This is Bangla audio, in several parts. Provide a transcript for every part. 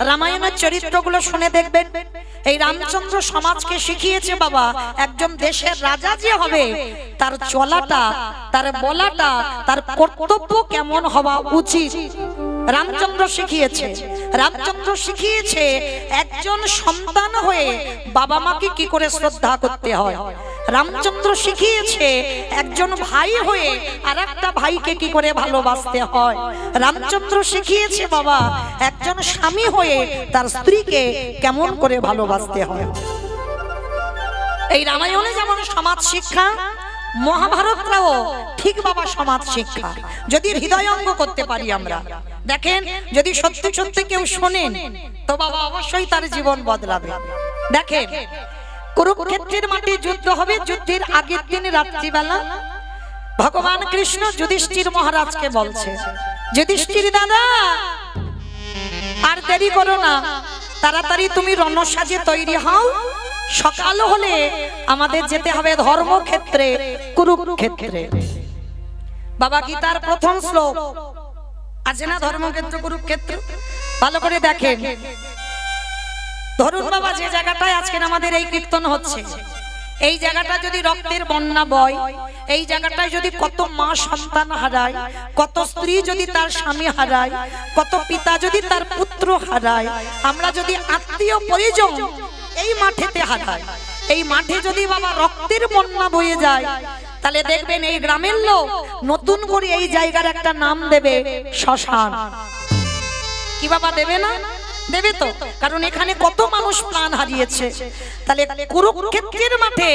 রামায়ণের চরিত্রগুলো শুনে দেখবেন। এই রামচন্দ্র সমাজকে শিখিয়েছে বাবা, একজন দেশের রাজা যে হবে তার চলাটা, তার বলাটা, তার কর্তব্য কেমন হওয়া উচিত রামচন্দ্র শিখিয়েছে। রামচন্দ্র শিখিয়েছে একজন সন্তান হয়ে বাবা মাকে কি করে শ্রদ্ধা করতে হয়। রামচন্দ্র শিখিয়েছে একজন ভাই হয়ে আরেকটা ভাইকে কি করে ভালোবাসতে হয়। রামচন্দ্র শিখিয়েছে বাবা একজন স্বামী হয়ে তার স্ত্রীকে কেমন করে ভালোবাসতে হয়। এই রামায়ণে যেমন সমাজ শিক্ষা, মহাভারতটাও ঠিক বাবা সমাজ শিক্ষা, যদি হৃদয়ঙ্গ করতে পারি আমরা। দেখেন, যদি সত্যি সত্যি কেউ শোনেন তো বাবা অবশ্যই তার জীবন বদলাবে। দেখেন, কুরুক্ষেত্রের মাঠে যুদ্ধ হবে। যুদ্ধের আগের দিন রাত্রিবেলা ভগবান কৃষ্ণ যুধিষ্ঠির মহারাজকে বলছে, যুধিষ্ঠির দাদা আর দেরি করো না, তাড়াতাড়ি তুমি রণসাজে তৈরি হও, সকাল হলে আমাদের যেতে হবে ধর্মক্ষেত্রে, কুরুক্ষেত্রে। বাবা গীতার প্রথম শ্লোক আছে না, ধর্মক্ষেত্র কুরুক্ষেত্র, ভালো করে দেখেন। ধরুন বাবা যে জায়গাটায় আজকে আমাদের এই কীর্তন হচ্ছে, এই জায়গাটা যদি রক্তের বন্যা বয়, এই জায়গাটায় যদি কত মা সন্তান হারায়, কত স্ত্রী যদি তার স্বামী হারায়, কত পিতা যদি তার পুত্র হারায়, আমরা যদি আত্মীয় পরিজন এই মাঠেতে হারাই, এই মাঠে যদি বাবা রক্তের বন্যা বয়ে যায়, তাহলে দেখবেন এই গ্রামের লোক নতুন করে এই জায়গার একটা নাম দেবে শ্মশান। কি বাবা দেবে না? দেবে তো, কারণ এখানে কত মানুষ প্রাণ হারিয়েছে। তাহলে কুরুক্ষেত্রের মাঠে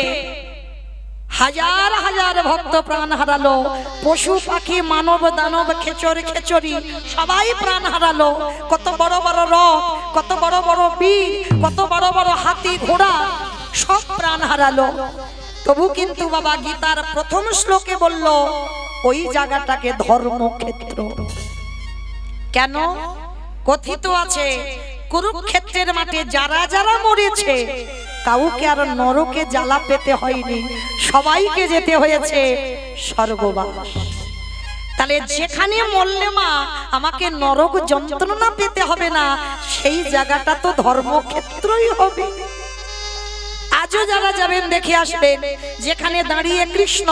হাজার হাজার ভক্ত প্রাণ হারালো, পশু পাখি মানব দানব খেচর খেচরি সবাই প্রাণ হারালো। কত বড় বড় রথ, কত বড় বড় বীর, কত বড় বড় হাতি ঘোড়া সব প্রাণ হারালো। তবু কিন্তু বাবা গীতার প্রথম শ্লোকে বলল ওই জায়গাটাকে ধর্মক্ষেত্র। কেন? কথিত আছে কুরুক্ষেত্রের মাঠে যারা যারা মরেছে কাউকে আর নরকে জ্বালা পেতে হয়নি, সবাইকে যেতে হয়েছে স্বর্গবাস। তাহলে যেখানে মরলে মা আমাকে নরক যন্ত্রণা পেতে হবে না, সেই জায়গাটা তো ধর্মক্ষেত্রই হবে। আজও যারা যাবেন দেখে আসবেন, যেখানে দাঁড়িয়ে কৃষ্ণ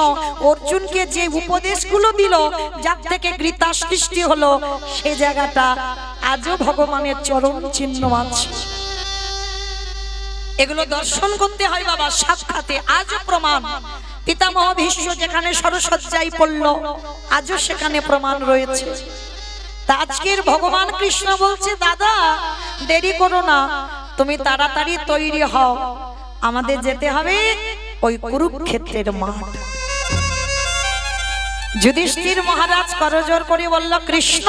অর্জুনকে যে উপদেশগুলো দিল, যার থেকে গীতা সৃষ্টি হলো, সে জায়গাটা আজও ভগবানের চরণ চিহ্ন আছে। এগুলো দর্শন করতে হয় বাবা সাক্ষাতে, আজও প্রমাণ। পিতামহ ভীষ্ম যেখানে সরসজ্জায় পড়ল, আজও সেখানে প্রমাণ রয়েছে। তা আজকের ভগবান কৃষ্ণ বলছে, দাদা দেরি করো না, তুমি তাড়াতাড়ি তৈরি হও, আমাদের যেতে হবে ওই কুরুক্ষেত্রের মাঠ। যুধিষ্ঠির মহারাজ করজোর করে বলল, কৃষ্ণ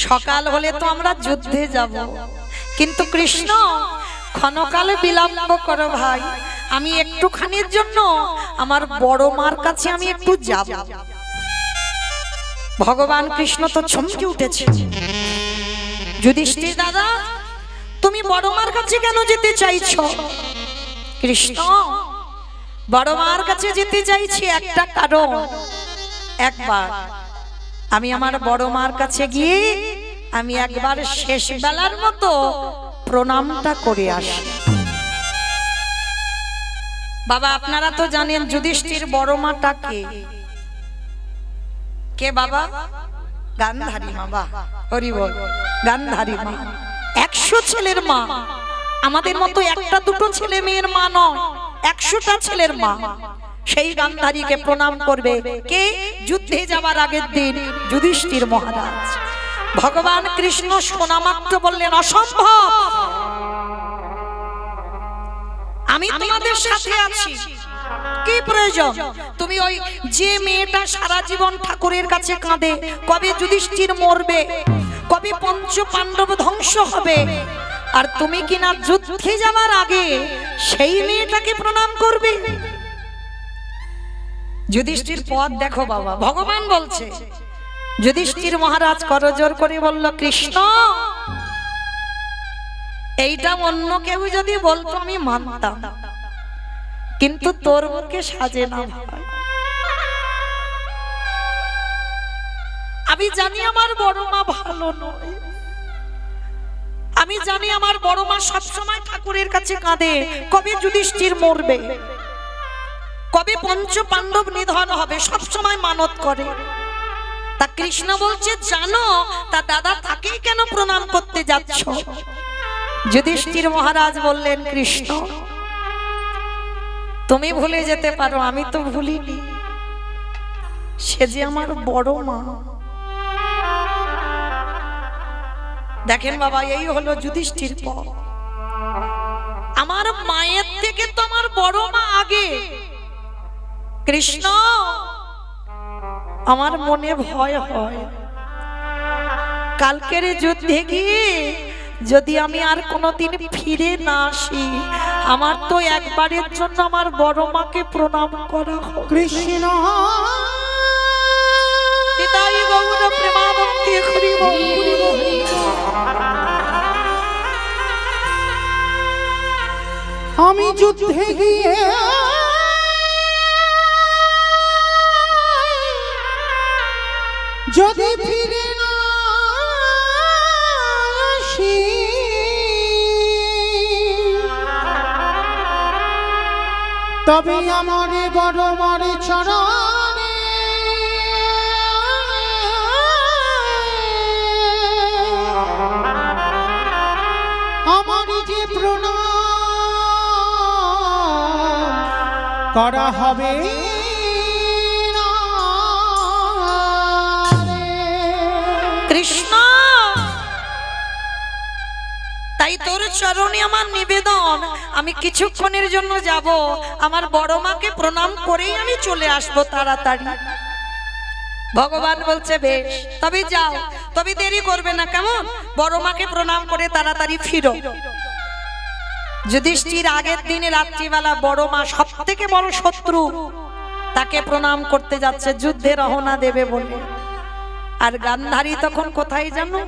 সকাল হলে তো আমরা যুদ্ধে যাব, কিন্তু কৃষ্ণ ক্ষণকাল বিলম্ব করো ভাই, আমি একটুখানির জন্য আমার বড় মার কাছে আমি একটু যাব। ভগবান কৃষ্ণ তো চমকে উঠেছে, যুধিষ্ঠির দাদা তুমি বড় মার কাছে কেন যেতে চাইছো? কৃষ্ণ বড় মার কাছে যেতে চাইছি একটা কারণ, একবার আমি আমার বড় মার কাছে গিয়ে আমি একবার শেষ বেলার মতো প্রণামটা করে আসি। বাবা আপনারা তো জানেন যুধিষ্ঠির বড় মাটা কে? কে বাবা? গান্ধারী মা। বাবা হরি বল, গান্ধারী মা 100 ছেলের মা, আমাদের মতো একটা দুটো ছেলে মেয়ের মা নয়, 100টা ছেলের মা। সেই গান্ধারীকে প্রণাম করবে কে? যুদ্ধে যাবার আগের দিন যুধিষ্ঠির মহারাজ। ভগবান কৃষ্ণ শোনা মাত্র বললেন, অসম্ভব, আমি তোমাদের সাথে আছি, কি প্রয়োজন? তুমি ওই যে মেয়েটা সারা জীবন ঠাকুরের কাছে কাঁদে, কবে যুধিষ্ঠির মরবে, কবে পঞ্চ পাণ্ডব ধ্বংস হবে, আর তুমি কিনা যুদ্ধে যাওয়ার আগে সেই মেয়েটাকে প্রণাম করবে? যুধিষ্ঠির পথ দেখো বাবা, ভগবান বলছে। যুধিষ্ঠির মহারাজ করজোর করে বলল, কৃষ্ণ এইটা অন্য কেউ যদি বলতো আমি মানতাম, কিন্তু তোর মুখে সাজে না। আমি জানি আমার বড় মা ভালো নয়, আমি জানি আমার বড় মা সবসময় ঠাকুরের কাছে কাঁদে কবে যুধিষ্ঠির মরবে, কবে পঞ্চ পাণ্ডব নিধন হবে, সবসময় মানত করে। তা কৃষ্ণ বলছে জানো তা দাদা তাকেই কেন প্রণাম করতে যাচ্ছ? যুধিষ্ঠির মহারাজ বললেন কৃষ্ণ তুমি ভুলে যেতে পারো, আমি তো ভুলিনি, সে যে আমার বড় মা। দেখেন বাবা, এই হলো যুধিষ্ঠির পথ। আমার মায়ের থেকে তো আমার বড় মা আগে। কৃষ্ণ আমার মনে ভয় হয় কালকের যুদ্ধে গিয়ে যদি আমি আর কোনোদিন ফিরে না আসি, আমার তো একবারের জন্য আমার বড় মাকে প্রণাম করা হবে। কৃষ্ণ নিতাই গৌর প্রেমানন্দে হরি বল। আমি যুদ্ধে গিয়ে যদি ফিরে না আসি, তবে আমার বড় বড় চরণে আমার যে প্রণাম করা হবে না। কৃষ্ণ তাই তোর চরণে আমার নিবেদন, আমি কিছুক্ষণের জন্য যাব, আমার বড় মাকে প্রণাম করেই আমি চলে আসবো তাড়াতাড়ি। ভগবান বলছে বেশ, তবে যাও, তবে দেরি করবে না, কেমন? বড় মাকে প্রণাম করে তাড়াতাড়ি ফিরো। যুধিষ্ঠির আগের দিনে রাত্রিবেলা বড় মা সব থেকে বড় শত্রু, তাকে প্রণাম করতে যাচ্ছে যুদ্ধে রওনা দেবে বলে। আর গান্ধারী তখন কোথায় জানো?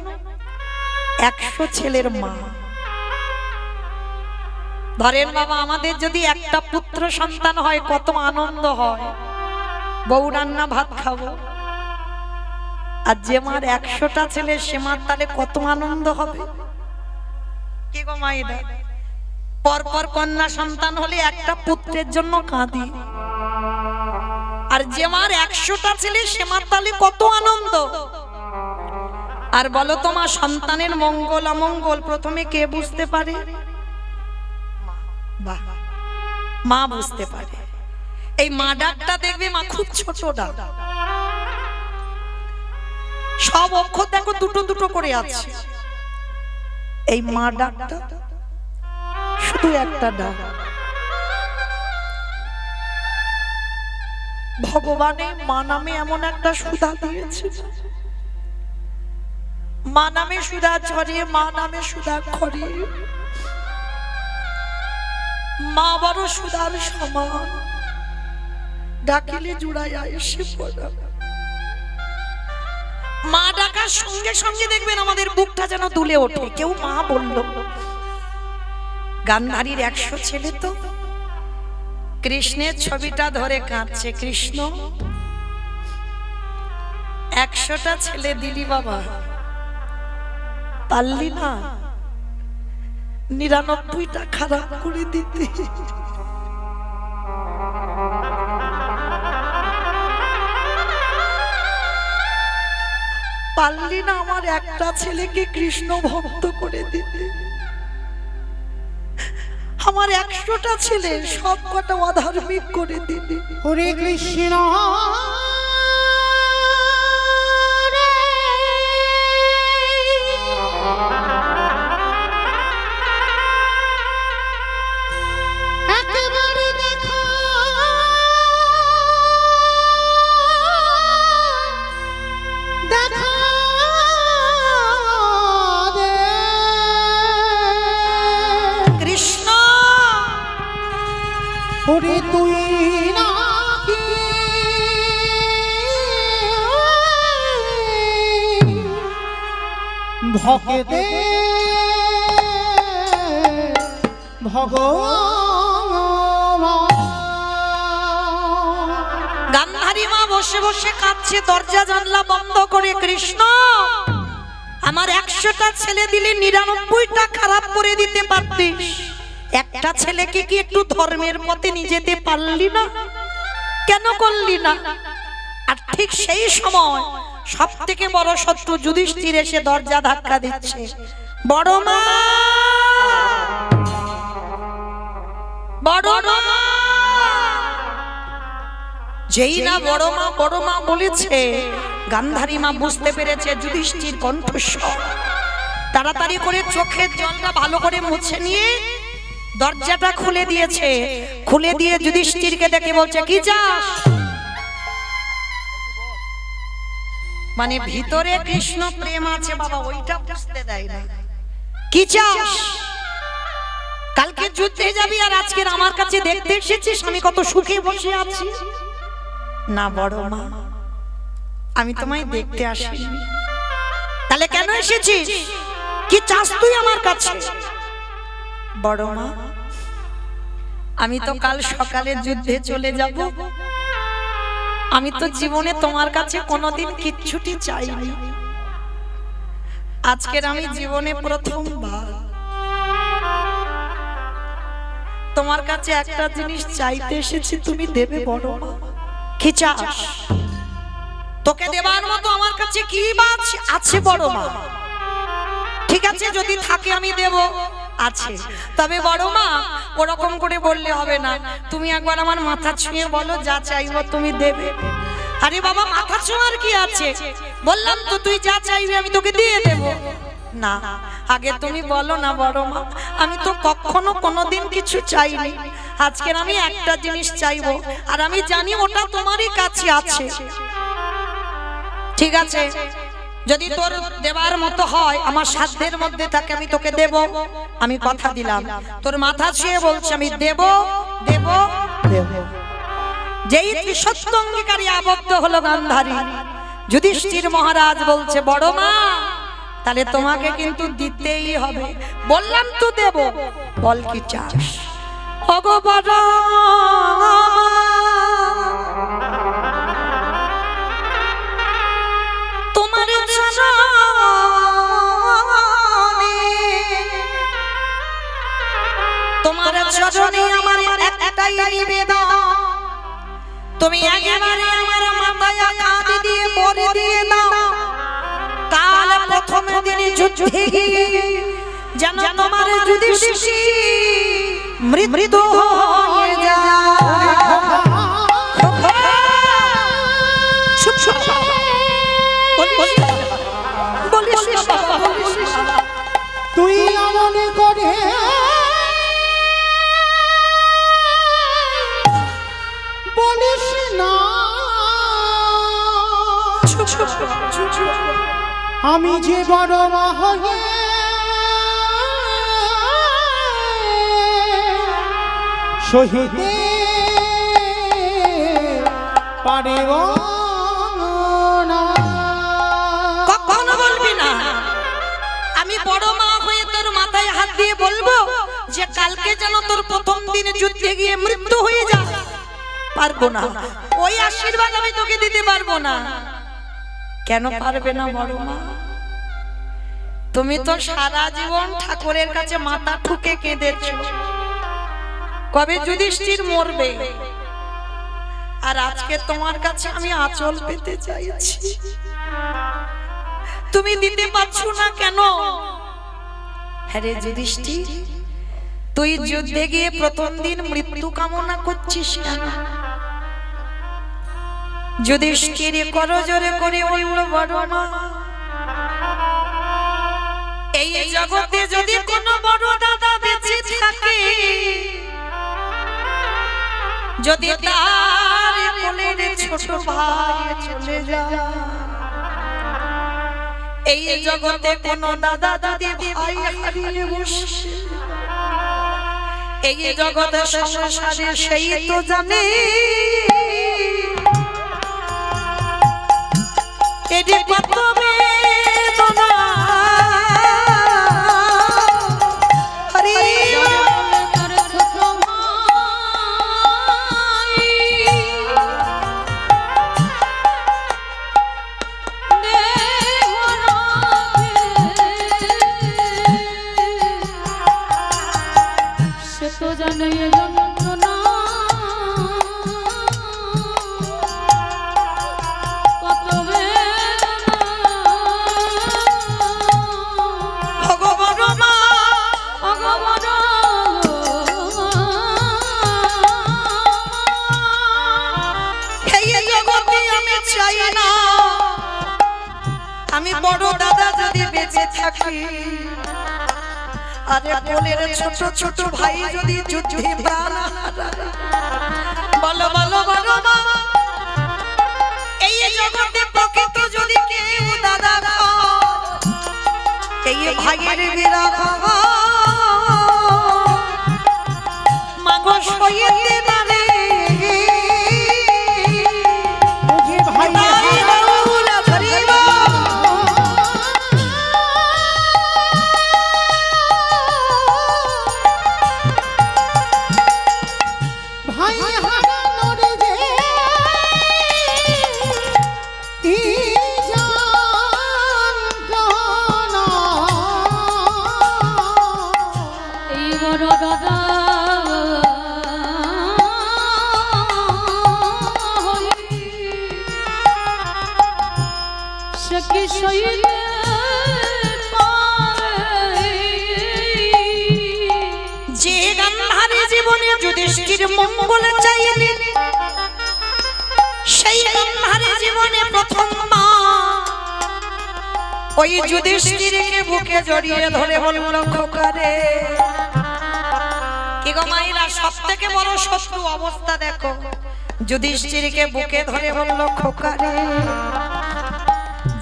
100 ছেলের মা। ধরেন বাবা, আমাদের যদি একটা পুত্র সন্তান হয় কত আনন্দ হয়, বউ রান্না ভাত খাবো। আর যে মার 100টা ছেলে, সে মার তাহলে কত আনন্দ হবে। কি গো মাইরা, পরপর কন্যা সন্তান হলে একটা পুত্রের জন্য কাঁদি, আর যে মার 100টা ছেলে, সে মার তাহলে কত আনন্দ। আর বলো তোমার সন্তানের মঙ্গল অমঙ্গল প্রথমে কে বুঝতে পারে? মা বুঝতে পারে। এই মা ডাকটা দেখবে, মা খুব ছোট ডাক, সব অক্ষর দেখো দুটো দুটো করে আছে। এই মা ডাকটা শুধু একটা ডাক। ভগবানে মা নামে এমন একটা সুধা দিয়েছে, মা নামে সুধা ঝরে, মা নামে সুধা খরে, মা বড় সুধার সমান, ডাকিলে জুড়াইয়া এসে পড়া। মা ডাকার সঙ্গে সঙ্গে দেখবেন আমাদের বুকটা যেন দুলে ওঠে। কেউ মা বলল। গান্ধারীর 100 ছেলে তো কৃষ্ণের ছবিটা ধরে কাঁদছে। কৃষ্ণ 100টা ছেলে দিলি বাবা, পারলি না 99টা খারাপ করে দিতে। পারলি না আমার একটা ছেলেকে কৃষ্ণ ভক্ত করে দিতে। আমার 100টা ছেলে সব কটা অধার্মিক করে দিলি। হরে কৃষ্ণ ওরে তুই নাকি ভক্তে ভগবান। গান্ধারী গান্ধারী মা বসে বসে কাঁদছে, দরজা জানলা বন্ধ করে। কৃষ্ণ, আমার 100টা ছেলে দিলে 99টা খারাপ করে দিতে পারতিস, একটা ছেলেকে কি একটু ধর্মের পথে নিয়ে যেতে পারলি না? কেন করলি না? আর ঠিক সেই সময় সব থেকে বড় শত্রু যুধিষ্ঠির এসে দরজা ধাক্কা দিচ্ছে। বড় মা, বড় মা। যেই না বড় মা বলেছে, গান্ধারী মা বুঝতে পেরেছে যুধিষ্ঠির কণ্ঠস্বর। তাড়াতাড়ি করে চোখের জলটা ভালো করে মুছে নিয়ে দরজাটা খুলে দিয়েছে। খুলে দিয়ে যুধিষ্ঠিরকে দেখে বলছে, কি চাস? মানে ভিতরে কৃষ্ণ প্রেম আছে বাবা, ওইটা বুঝতে দেয় না। কি চাস? কালকে যুদ্ধে যাবি আর আজকে আমার কাছে দেখতে এসেছিস আমি কত সুখে বসে আছি? না বড় মা, আমি তোমায় দেখতে আসিনি। তাহলে কেন এসেছিস? কি চাস তুই আমার কাছে? বড় মা, আমি তো কাল সকালে যুদ্ধে চলে যাব। আমি তো জীবনে তোমার কাছে কোনোদিন কিচ্ছুটি চাইনি। আজকের আমি জীবনে প্রথমবার তোমার কাছে একটা জিনিস চাইতে এসেছি, তুমি দেবে বড় মা? কি চাস? তোকে দেবার মতো আমার কাছে কি আছে বড় মা? ঠিক আছে, যদি থাকে আমি দেব, আছে। তবে বড় মা, ওরকম করে বললে হবে না। তুমি একবার আমার মাথা ছুঁয়ে বলো, যা চাইবো তুমি দেবে। আরে বাবা, মাথা ছোঁয়ার কি আছে? বললাম তো তুই যা চাইবি আমি তোকে দিয়ে দেব। না, আগে তুমি বলো না বড় মা। আমি তো কখনো কোনোদিন কিছু চাইনি, আজকের আমি একটা জিনিস চাইবো, আর আমি জানি ওটা তোমারই কাছে আছে। ঠিক আছে, যদি তোর দেবার মতো হয়, আমার সাধ্যের মধ্যে থাকে, আমি তোকে দেব। আমি কথা দিলাম। তোর মাথা ছুঁয়ে বলছে আমি দেব দেব দেব। যেই ত্রিসত্য অঙ্গীকারী আবদ্ধ হলো গান্ধারী, যুধিষ্ঠির মহারাজ বলছে, বড় মা তাহলে তোমাকে কিন্তু দিতেই হবে। বললাম তো দেব, বল কি চাস? ওগো বড় মা, তোমার চরণে আমার একটাই নিবেদন, তুমি একেবারে আমার মাথায় হাত দিয়ে বলে দিয়ে দাও, কাল প্রথম দিনে যুদ্ধে গিয়ে যেন তোমার যুধিষ্ঠির মৃত্যু হয়ে যায়। তুই এমন করে বলিস না, আমি যে বড় মা হয়ে সহিতে পারিব না। কখনো বলবি না। আমি বড় মা হয়ে তোর মাথায় হাত দিয়ে বলবো যে কালকে যেন তোর প্রথম দিনে যুদ্ধে গিয়ে মৃত্যু হয়ে যায়? পারবো না। ওই আশীর্বাদ আমি তোকে দিতে পারবো না। কেন পারবে না বড় মা? তুমি তো সারা জীবন ঠাকুরের কাছে মাথা ঠুকে কেঁদেছো, কবে যুধিষ্ঠির মরবে, আর আজকে তোমার কাছে আমি আঁচল পেতে চাইছি, তুমি দিতে পারছো না কেন? হ্যাঁ রে যুধিষ্ঠির, তুই যুদ্ধে গিয়ে প্রথম দিন মৃত্যু কামনা করছিস কেন? যুধিষ্ঠির করজোরে করে বলল, বড় মা, এই জগতে যদি কোনো বড় দাদা বেঁচে থাকে, যদি তার কোলের ছোট ভাই চলে যায়, এই জগতে কোনো দাদা দাদি ভাই হারিয়ে বসে, এই জগতে সংসারে সেই তো জানে এটি কত বেদনা। জানে এ যন্ত্রণা কত আমি বড় দাদা যদি বেঁচে থাকি আরে কোলের ছোট ছোট ভাই যদি যুদ্ধে প্রাণ হারায় বলো বলো বলো এই জগতে প্রকৃত যদি কেউ দাদা এই ভাইয়ের বিরহ মাগো সইতে পারে ভাই যুধিষ্ঠির মঙ্গল চাইলে সেই গান্ধারী জীবনে প্রথমবার ওই যুধিষ্ঠিরকে বুকে জড়িয়ে ধরে বলল খোকারে কি গো মাইরা সবথেকে বড় শত্রু অবস্থা দেখো যুধিষ্ঠিরকে বুকে ধরে বলল খোকারে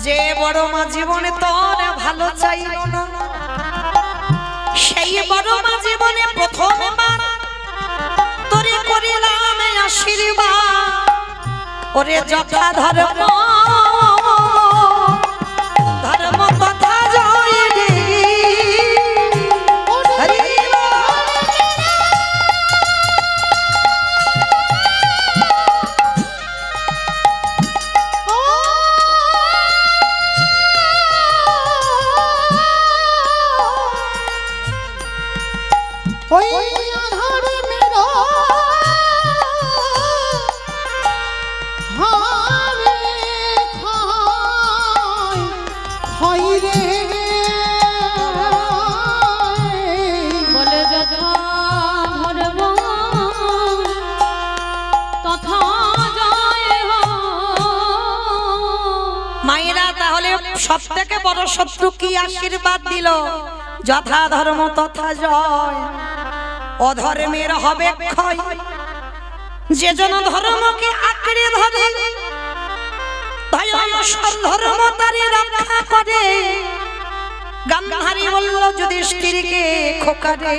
যে বড় মা জীবনে তোর ভালো চাইল না সেই বড় মা জীবনে প্রথমবার তোরে করিলাম আশীর্বাদ ওরে যথা ধর্ম ধর্ম কথা জয় রে ওই আধার মেরা হারে খাই রে বলে যথা ধর্ম তথা জয় হো মায়েরা তাহলে সবথেকে বড় শত্রু কি আশীর্বাদ দিল যথা ধর্ম তথা জয় অধর্মের হবে ক্ষয় যে জন ধর্মকে আঁকড়ে ধরে তাই ধর্ম তারে রক্ষা করে গান্ধারী বলল যুধিষ্ঠিরকে খোকারে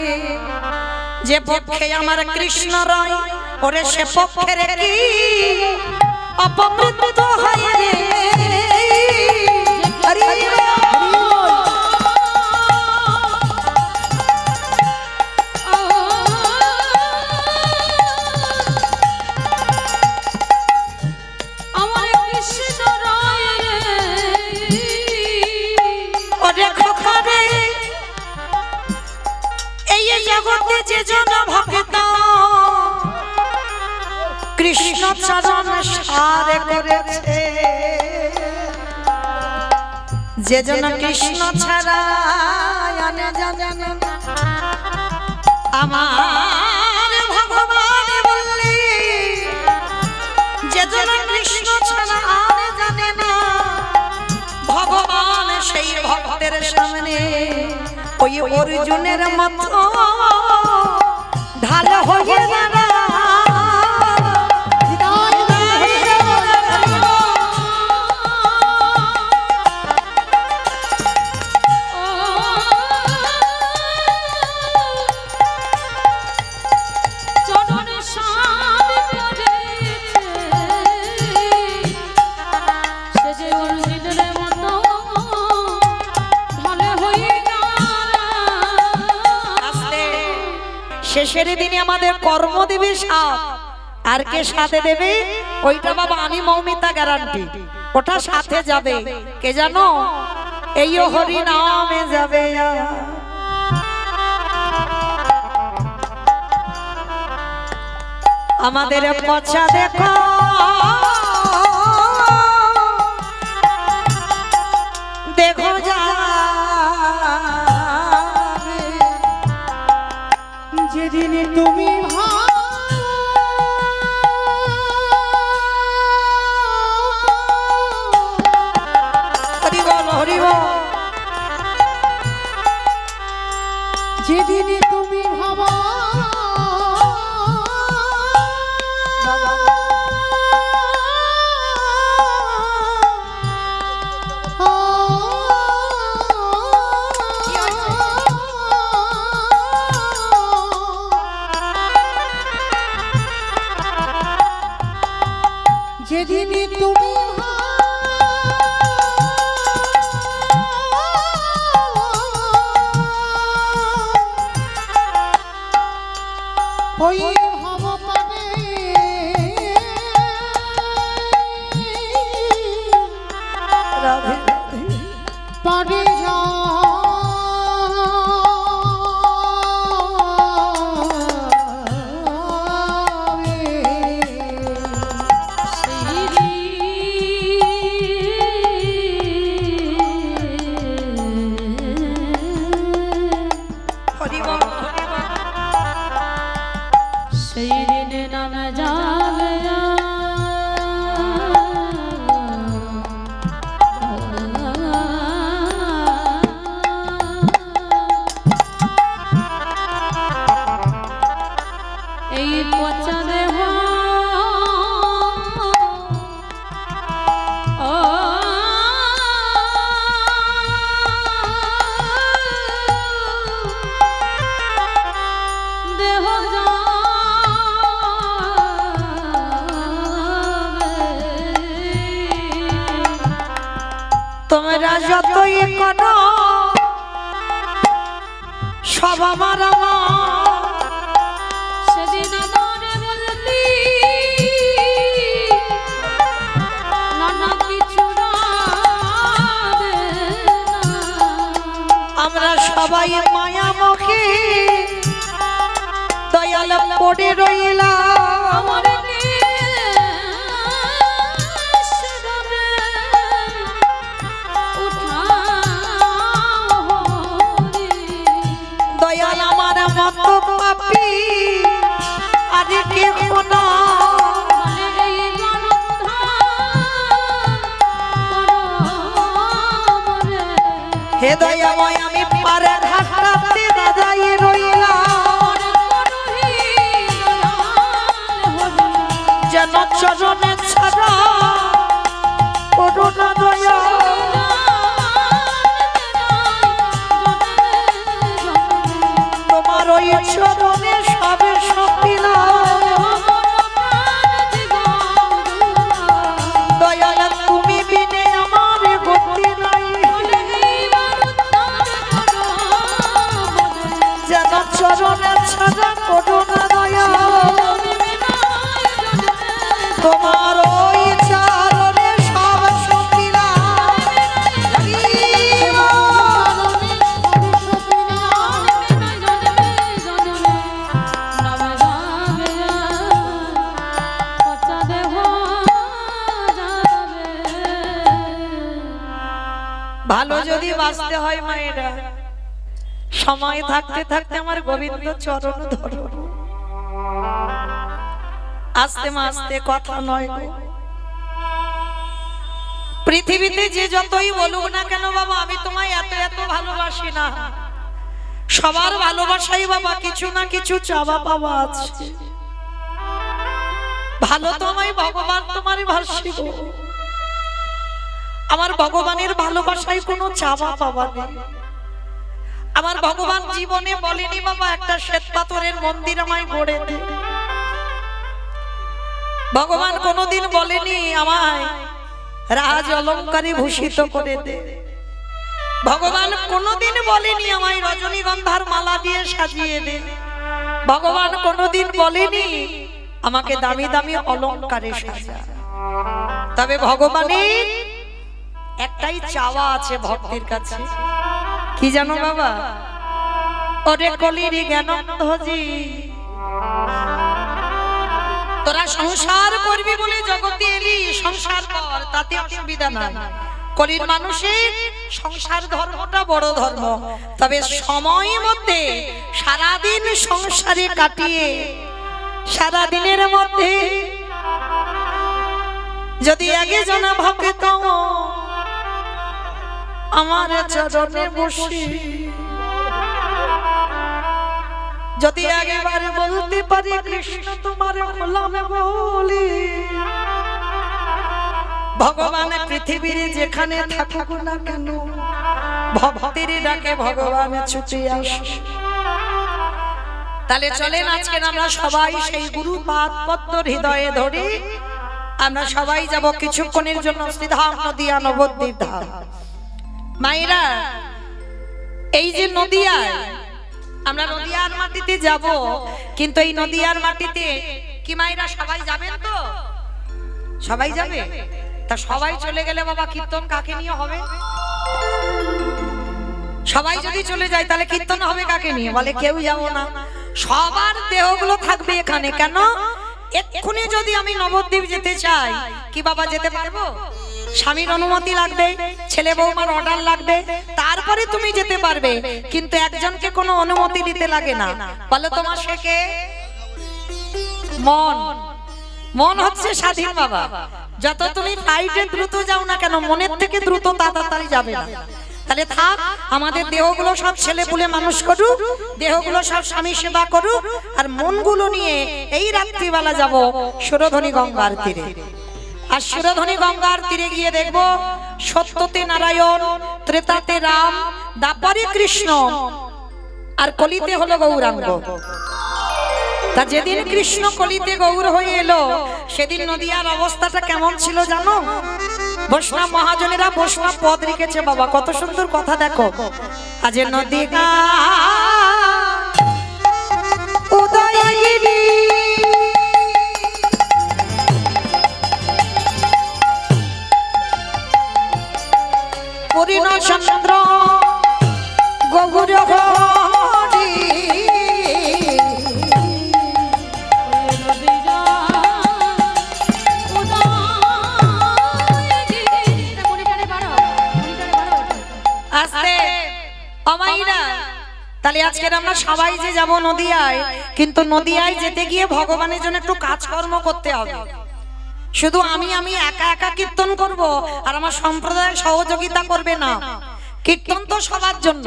যে পক্ষে আমার কৃষ্ণ রয় ওরে সে পক্ষের কি অপমৃত হয় রে হরি জগতে যে জন ভক্ত কৃষ্ণ চরণ সারে করেছে যে জন কৃষ্ণ ছাড়া জানে না আমার ভগবান বললে যে জন কৃষ্ণ ছাড়া জানে না ভগবান সেই ভক্তের সামনে ওই অর্জুনের মতো ঢাল হয়ে দাঁড়া শেষের দিনে আমাদের কর্ম দেবে সাথ আর কে সাথে দেবে ওইটা বাবা আমি মৌমিতা গ্যারান্টি ওটা সাথে যাবে কে জানো এই হরি নামে যাবে আমাদের পছা দেখো দেখো যা যেদিন তুমি হরি বল হরি বল যেদিন তুমি ভাবা যেদিন তুমি ওই ভাব পাবে রাধে পারে হরি বল হরি বল সেই দিনে নামে যাবে এই পচা দেহ ও দেহ তোমরা যতই করো সব আমার সেদিন মনে বলতি নানা কিছু রাবে না। আমরা সবাই মায়ামুখী দয়াল পড়ে রইলাম আমার সেদনে উঠাও হরি। দয়াল আমার মতো পাপী আর কেহ না বলে এই গণধার করো মরে। হে দয়াময় আমি পারে ঘাটাতে দাদাই রইলাম যেন চরণে ছাড়া করুণা দয়া তোমার ওই চরণে সবে সপিলাম দয়াল তুমি বিনে আমার গতি নাই যেন চরণে ছাড়া করুণা দয়া তোমার ওই চরণে সব সপিলাম ভালো যদি বাঁচতে হয় মায়েরা সময় থাকতে থাকতে আমার গোবিন্দ চরণ ধরো আস্তে আস্তে কথা নয় গো। পৃথিবীতে যে যতই বলুক না কেন বাবা আমি তোমায় এত এত ভালোবাসি না সবার ভালোবাসাই বাবা কিছু না কিছু চাওয়া পাওয়া আছে ভালো তোমায় ভগবান তোমারই ভাসি গো আমার ভগবানের ভালোবাসায় কোনো চাওয়া পাওয়া নেই আমার ভগবান জীবনে বলেনি বাবা একটা শ্বেত পাথরের মন্দির আমায় গড়ে দে ভগবান কোনোদিন বলেনি আমায় রাজ অলংকারে ভূষিত করে দে ভগবান কোনোদিন বলেনি আমায় রজনীগন্ধার মালা দিয়ে সাজিয়ে দে ভগবান কোনোদিন বলেনি আমাকে দামি দামি অলংকারে সাজা তবে ভগবানের একটাই চাওয়া আছে ভক্তের কাছে কি জানো বাবা ওরে কলির জ্ঞানন্ধজি সংসার করবি বলে জগতে এলি, সংসার কর, তাতে অসুবিধা নাই। কলির মানুষের সংসার ধর্মটা বড় ধর্ম। তবে সময়ের মধ্যে সারাদিন সংসারে কাটিয়ে সারাদিনের মধ্যে যদি আগে জানা ভক্ত আমার চরণে বসি, যদি আগেবার বলতে পারি কৃষ্ণ তোমার গোলাম বলি, ভগবান পৃথিবীর যেখানে থাকুক না কেন ভক্তের ডাকে ভগবান ছুটে আসে। তাহলে চলেন আজকে আমরা সবাই সেই গুরু পাদ পদ্ম হৃদয়ে ধরে আমরা সবাই যাব কিছুক্ষণের জন্য শ্রীধাম নদিয়া নবদ্বীপ ধাম। মায়েরা, এই যে নদিয়ায় আমরা নদিয়ার মাটিতে যাব, কিন্তু এই নদিয়ার মাটিতে কি মায়েরা সবাই যাবেন তো? সবাই যাবে? তা সবাই চলে গেলে বাবা কীর্তন কাকে নিয়ে হবে? সবাই যদি চলে যায় তাহলে কীর্তন হবে কাকে নিয়ে? বলে কেউ যাব না, সবার দেহগুলো থাকবে এখানে। কেন? এক্ষুনি যদি আমি নবদ্বীপ যেতে চাই, কি বাবা যেতে পারবো? স্বামীর অনুমতি লাগবে, ছেলে বৌমার অর্ডার লাগবে, তারপরে তুমি যেতে পারবে। কিন্তু একজনকে কোনো অনুমতি দিতে লাগে না। বলো তোমার সে কে? মন। মন হচ্ছে স্বাধীন বাবা। যত তুমি ফ্লাইটে দ্রুত যাও না কেন, মনের থেকে দ্রুত তাড়াতাড়ি যাবে না। তাহলে থাক, আমাদের দেহগুলো সব ছেলে পুলে মানুষ করুক, দেহগুলো সব স্বামী সেবা করুক, আর মনগুলো নিয়ে এই রাত্রিবেলা যাব সুরধনী গঙ্গার তীরে। আর সুরধনী গঙ্গার তীরে গিয়ে দেখবো সত্যতে নারায়ণ, ত্রেতাতে রাম, দ্বাপরে কৃষ্ণ, আর কলিতে হলো গৌরাঙ্গ। তা যেদিন কৃষ্ণ কলিতে গৌর হয়ে এলো, সেদিন নদিয়ার অবস্থাটা কেমন ছিল জানো? বৈষ্ণব মহাজনেরা বৈষ্ণব পদ রেখেছে বাবা, কত সুন্দর কথা দেখো। আজ নদিয়া উদয়গিরি পূর্ণ চন্দ্র গৌর হরি, তাহলে আজকে আমরা সবাই যে যাব নদিয়ায়, কিন্তু নদিয়ায় যেতে গিয়ে ভগবানের জন্য একটু কাজকর্ম করতে হবে। শুধু আমি একা একা কীর্তন করব আর আমার সম্প্রদায় সহযোগিতা করবে না। কীর্তন তো সবার জন্য,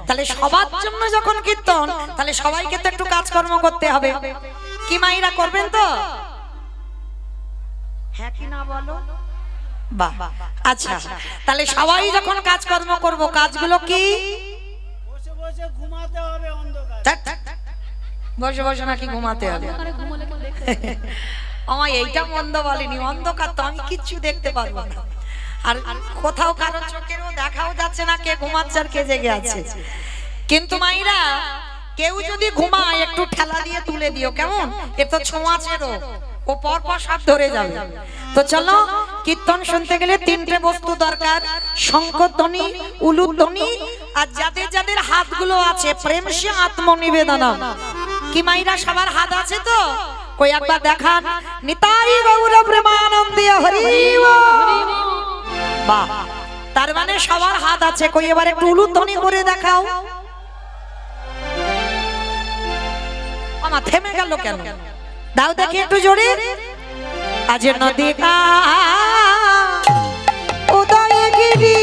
তাহলে সবার জন্য যখন কীর্তন, তাহলে সবাইকে তো একটু কাজকর্ম করতে হবে। কি মাইরা করবেন তো? হ্যাঁ কি না বলো? বাহ, আচ্ছা। তাহলে সবাই যখন কাজকর্ম করব, কাজগুলো কি? ঘুমাতে হবে অন্ধকার। বসে বসে নাকি ঘুমাতে হবে? আমার এইটা মন্দ বলেনি, অন্ধকার তো আমি কিচ্ছু দেখতে পারবো না, আর কোথাও কারো চোখেরও দেখাও যাচ্ছে না কে ঘুমাচ্ছে আর কে জেগে আছে। কিন্তু মাইরা, কেউ যদি ঘুমায় একটু ঠেলা দিয়ে তুলে দিও, কেমন? এর তো ছোঁয়াচেরও, ও পর পর সব ধরে যাবে। তো চলো, কীর্তন শুনতে গেলে তিনটে বস্তু দরকার: শঙ্খধ্বনি, উলুধ্বনি, আর যাদের যাদের হাতগুলো আছে প্রেম সে আত্মনিবেদনা। কি মাইরা সবার হাত আছে তো? কই একবার দেখান। নিতাই গৌর প্রেমানন্দে হরি বল। বাহ, তার মানে সবার হাত আছে। কই এবার একটু উলুধ্বনি করে দেখাও। আমার থেমে গেল কেন? দাও দেখি একটু জোরে। আজ নদিয়া উদয়গিরি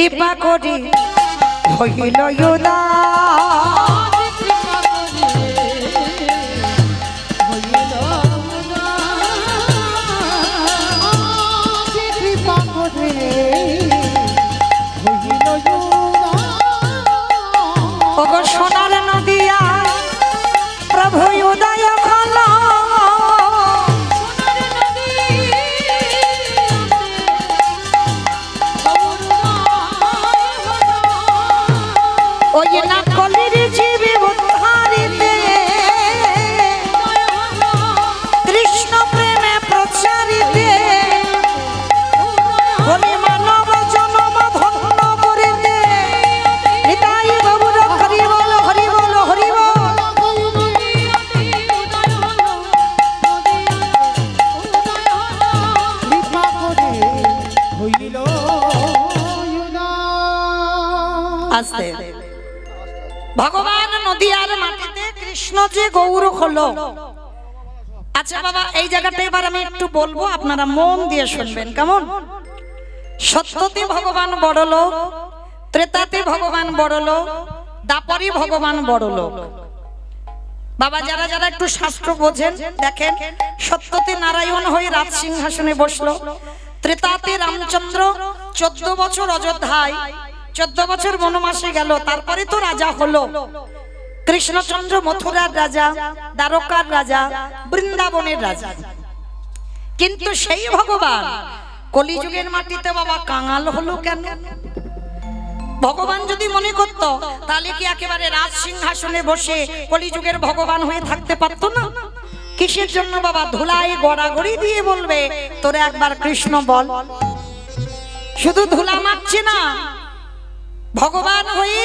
কৃপা করি হইল উদার। কৃপা করে হইল ওগো সোনার নদিয়া প্রভু উদয় হলো। ওই না কলির জীবে উদ্ধারিতে কৃষ্ণ প্রেমে প্রচারিতে বলি মানব জনম ধন্য করিতে হৃদয় গৌর হরি বল হরি বল হরি বল। কৃপা করে হইল আস্তে ভগবান নদিয়ার মাটিতে কৃষ্ণ যে গৌর হলো। আচ্ছা বাবা এই জায়গাটা এবার আমি একটু বলবো, আপনারা মন দিয়ে শুনবেন কেমন। সত্যতে ভগবান বড় লোক, ত্রেতাতে ভগবান বড় লোক, দাপরে ভগবান বড় লোক। বাবা যারা যারা একটু শাস্ত্র বোঝেন দেখেন, সত্যতে নারায়ণ হয়ে রাজ সিংহাসনে বসলো, ত্রেতাতে রামচন্দ্র 14 বছর অযোধ্যায় 14 বছর বনবাসে গেল, তারপরে তো রাজা হলো। কৃষ্ণচন্দ্র মথুরার রাজা, দ্বারকার রাজা, বৃন্দাবনের রাজা। কিন্তু সেই ভগবান কলিযুগের মাটিতে বাবা কাঙাল হলো কেন? ভগবান যদি মনে করত তাহলে কি একেবারে রাজ সিংহাসনে বসে কলিযুগের ভগবান হয়ে থাকতে পারতো না? কিসের জন্য বাবা ধুলাই গড়াগড়ি দিয়ে বলবে তোরে একবার কৃষ্ণ বল? শুধু ধুলা মারছে না, ভগবান হয়ে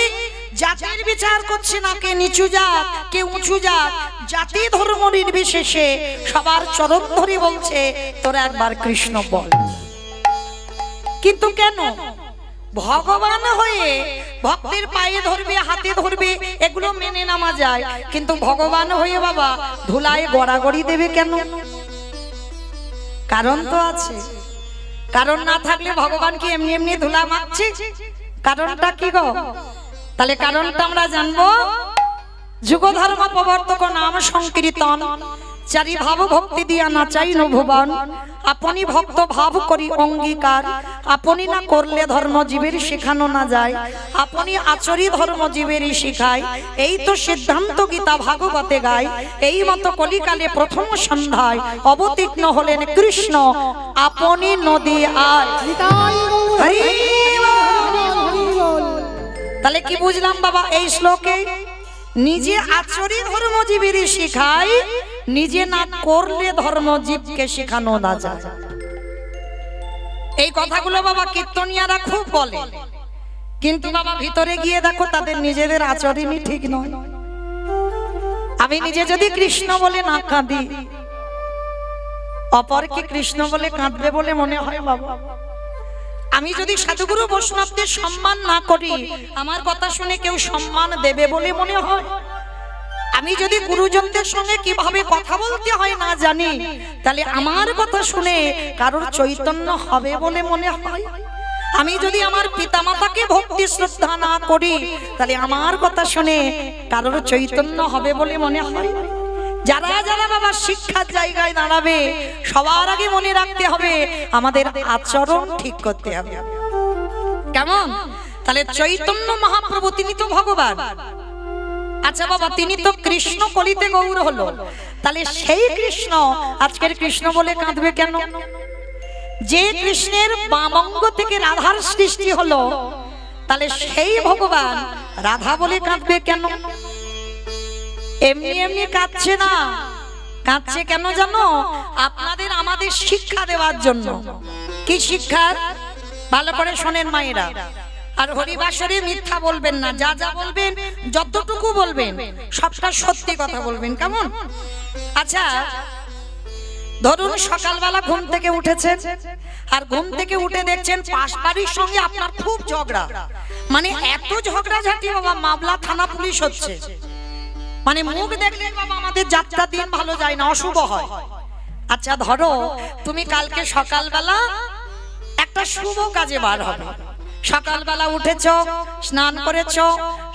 জাতির বিচার করছে না, কে নিচু জাত কে উঁচু জাত, জাতি ধর্ম নির্বিশেষে সবার চরণ ধরে বলছে তোরা একবার কৃষ্ণ বল। কিন্তু কেন? ভগবান হয়ে ভক্তের পায়ে ধরবে হাতে ধরবে এগুলো মেনে নেওয়া যায়, কিন্তু ভগবান হয়ে বাবা ধুলায় গড়াগড়ি দেবে কেন? কারণ তো আছে। কারণ না থাকলে ভগবান কি এমনি এমনি ধুলা মারছে? কারণটা কি গো? তাহলে কারণটা আমরা জানবো। যুগ ধর্ম প্রবর্তক নাম সংকীর্তন, চারি ভাব ভক্তি দিয়া নাচাই ভুবন, আপনি ভক্ত ভাব করি অঙ্গীকার, আপনি না করলে ধর্ম জীবের শেখানো না যায়, আপনি আচরি ধর্ম জীবেরই শিখায়, এই তো সিদ্ধান্ত গীতা ভাগবতে গায়। এই মতো কলিকালে প্রথম সন্ধ্যায় অবতীর্ণ হলেন কৃষ্ণ, আপনি নদী আর। তাহলে কি বুঝলাম বাবা এই শ্লোকে? নিজে আচরি ধর্মজীবীর শিখায়, নিজে না করলে ধর্মজীবকে শেখানো না যায়। এই কথাগুলো বাবা কীর্তনিয়ারা খুব বলে, কিন্তু বাবা ভিতরে গিয়ে দেখো তাদের নিজেদের আচরণই ঠিক নয়। আমি নিজে যদি কৃষ্ণ বলে না কাঁদি, অপরকে কৃষ্ণ বলে কাঁদবে বলে মনে হয় বাবা। আমি যদি সাধুগুরু বৈষ্ণবদের সম্মান না করি, আমার কথা শুনে কেউ সম্মান দেবে বলে মনে হয়। আমি যদি গুরুজনদের সঙ্গে কিভাবে কথা বলতে হয় না জানি, তাহলে আমার কথা শুনে কারোর চৈতন্য হবে বলে মনে হয়। আমি যদি আমার পিতামাতাকে ভক্তি শ্রদ্ধা না করি, তাহলে আমার কথা শুনে কারোর চৈতন্য হবে বলে মনে হয়। যারা যারা বাবা শিক্ষার জায়গায় দাঁড়াবে, সবার আগে মনে রাখতে হবে আমাদের আচরণ ঠিক করতে হবে। কেমন? তাহলে চৈতন্য মহাপ্রভু তিনি তো ভগবান। আচ্ছা বাবা তিনি তো কৃষ্ণ কলিতে গৌর হলো, তাহলে সেই কৃষ্ণ আজকের কৃষ্ণ বলে কাঁদবে কেন? যে কৃষ্ণের বামঙ্গ থেকে রাধার সৃষ্টি হলো, তাহলে সেই ভগবান রাধা বলে কাঁদবে কেন? এমনি এমনি কাঁদছে না, কাঁদছে কেন জানো? আপনাদের আমাদের শিক্ষা দেওয়ার জন্য। কি শিক্ষা? ভালো করে শোনেন মায়েরা। আর হরিবাসরে মিথ্যা বলবেন না, যা যা বলবেন যতটুকু বলবেন সবটা সত্যি কথা বলবেন, কেমন? আচ্ছা ধরুন সকালবেলা ঘুম থেকে উঠেছেন, আর ঘুম থেকে উঠে দেখছেন পাশ বাড়ির সঙ্গে আপনার খুব ঝগড়া, মানে এত ঝগড়াঝাটি বাবা মামলা থানা পুলিশ হচ্ছে, মানে মুখ দেখলে বাবা আমাদের যাত্রা দিন ভালো যায় না, অশুভ হয়। আচ্ছা ধরো তুমি কালকে সকালবেলা একটা শুভ কাজে বার হবে, সকালবেলা উঠেছ, স্নান করেছ,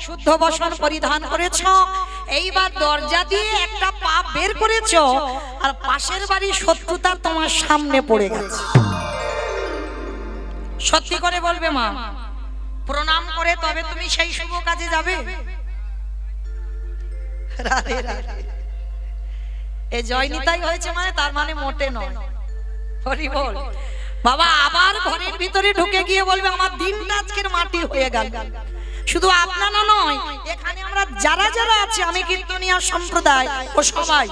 শুদ্ধ বসন পরিধান করেছ, এইবার দরজা দিয়ে একটা পা বের করেছ, আর পাশের বাড়ির শত্রুতা তোমার সামনে পড়ে গেছে। সত্যি করে বলবে মা, প্রণাম করে তবে তুমি সেই শুভ কাজে যাবে? রাধে রাধে। এই জয়নিতাই হয়েছে মানে তার মানে মোটে নয়। হরি বল। বাবা আবার ঘরের ভিতরে ঢুকে গিয়ে বলবে আমার দিনটা আজকের মাটি হয়ে গেল। শুধু আপনারা নয়, এখানে আমরা যারা যারা আছে, আমি কীর্তনিয়া সম্প্রদায় ও সবাই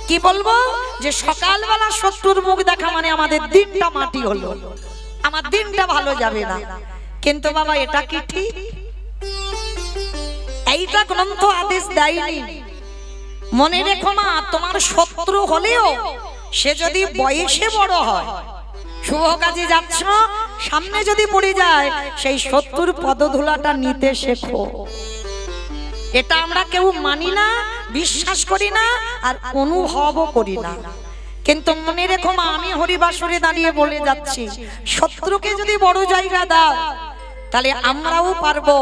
কি বলবো, যে সকালবেলা শত্রুর মুখ দেখা মানে আমাদের দিনটা মাটি হলো, আমার দিনটা ভালো যাবে না। কিন্তু বাবা এটা কি ঠিক? এইটা গ্রন্থ আদেশ দেয়নি। মনে রেখো মা, তোমার শত্রু হলেও সে যদি বয়সে বড় হয়, শুভ কাজে যাচ্ছ, সামনে যদি পড়ে যায়, সেই শত্রুর পদধূলাটা নিতে শেখো। এটা আমরা কেউ মানি না, বিশ্বাস করি না, আর অনুভবও করি না। কিন্তু মনে রেখো মা, আমি হরিবাসরে দাঁড়িয়ে বলে যাচ্ছি, শত্রুকে যদি বড় জায়গা দাও, তাহলে আমরাও পারবো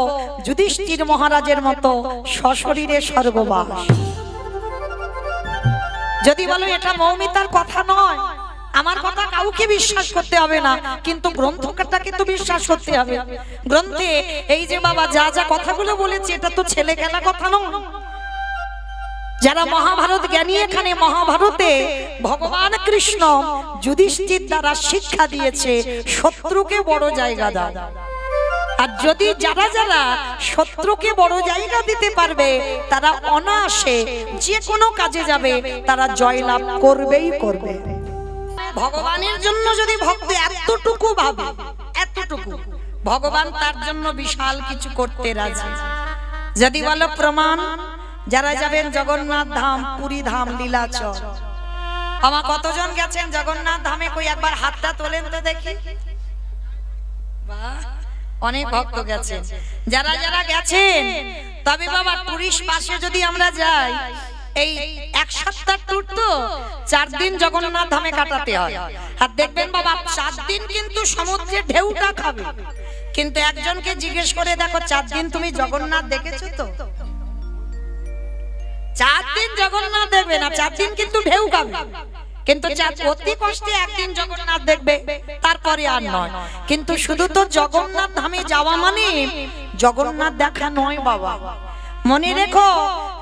যুধিষ্ঠির মহারাজের মতো সশরীরে স্বর্গবাস। যদি বলো এটা মৌমিতার কথা নয়, আমার কথা কাউকে বিশ্বাস করতে হবে না, কিন্তু গ্রন্থটাকে তো বিশ্বাস করতে হবে। গ্রন্থে এই যে বাবা যা যা কথাগুলো বলেছে, এটা তো ছেলে খেলা কথা নয়। যারা মহাভারত জ্ঞানী, এখানে মহাভারতে ভগবান কৃষ্ণ যুধিষ্ঠির দ্বারা শিক্ষা দিয়েছে শত্রুকে বড় জায়গা দাও। আর যদি যারা যারা শত্রুকে বড় জায়গা দিতে পারবে, তারা অনায়াসে যে কোনো কাজে যাবে, তারা জয়লাভ করবেই করবে। ভগবানের জন্য যদি ভক্ত এতটুকু ভাবে, এতটুকু, ভগবান তার জন্য বিশাল কিছু করতে রাজি। যদি বলো প্রমাণ, যারা যাবেন জগন্নাথ ধাম, পুরী ধাম, লীলাচল, আমার কতজন গেছেন জগন্নাথ ধামে? কই একবার হাতটা তোলেন তো দেখি। বাহ, অনেক ভক্ত গেছেন। যারা যারা গেছেন, তবে বাবা টুরিস্ট পাশে যদি আমরা যাই, এই এক সপ্তাহ ট্যুর তো 4 দিন জগন্নাথ ধামে কাটাতে হয়। আর দেখবেন বাবা 4 দিন কিন্তু সমুদ্রের ঢেউটা খাবে। কিন্তু একজনকে জিজ্ঞেস করে দেখো, 4 দিন তুমি জগন্নাথ দেখেছো তো? 4 দিন জগন্নাথ দেখবে না, 4 দিন কিন্তু ঢেউ খাবে। কিন্তু অতি কষ্টে একদিন জগন্নাথ দেখবে, তারপরে আর নয়। কিন্তু শুধু তো জগন্নাথ ধামে যাওয়া মানে জগন্নাথ দেখা নয় বাবা। মনে রেখো,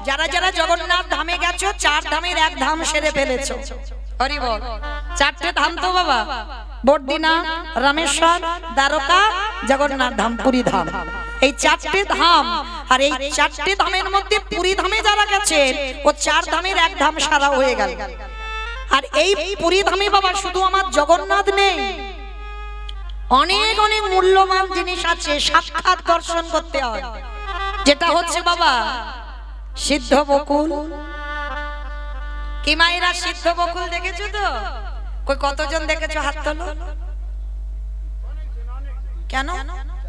যারা যারা জগন্নাথ ধামে গেছো, 4 ধামের 1 ধাম সেরে ফেলেছো। হরি বল। 4টে ধাম তো বাবা, বদ্রীনাথ, রামেশ্বর, দ্বারকা, জগন্নাথ ধাম, পুরী ধাম। এই 4টে ধাম। আর এই 4টে ধামের মধ্যে পুরী ধামে যারা গেছেন, ও 4 ধামের 1 ধাম সারা হয়ে গেল। আর এই পুরী ধামে বাবা শুধু আমার জগন্নাথ নেই, অনেক অনেক মূল্যবান জিনিস আছে, সাক্ষাৎ দর্শন করতে হয়। যেটা হচ্ছে বাবা সিদ্ধ বকুল। কি মায়েরা সিদ্ধ বকুল দেখেছো তো? কই কতজন দেখেছো? হাত তোলো। কেন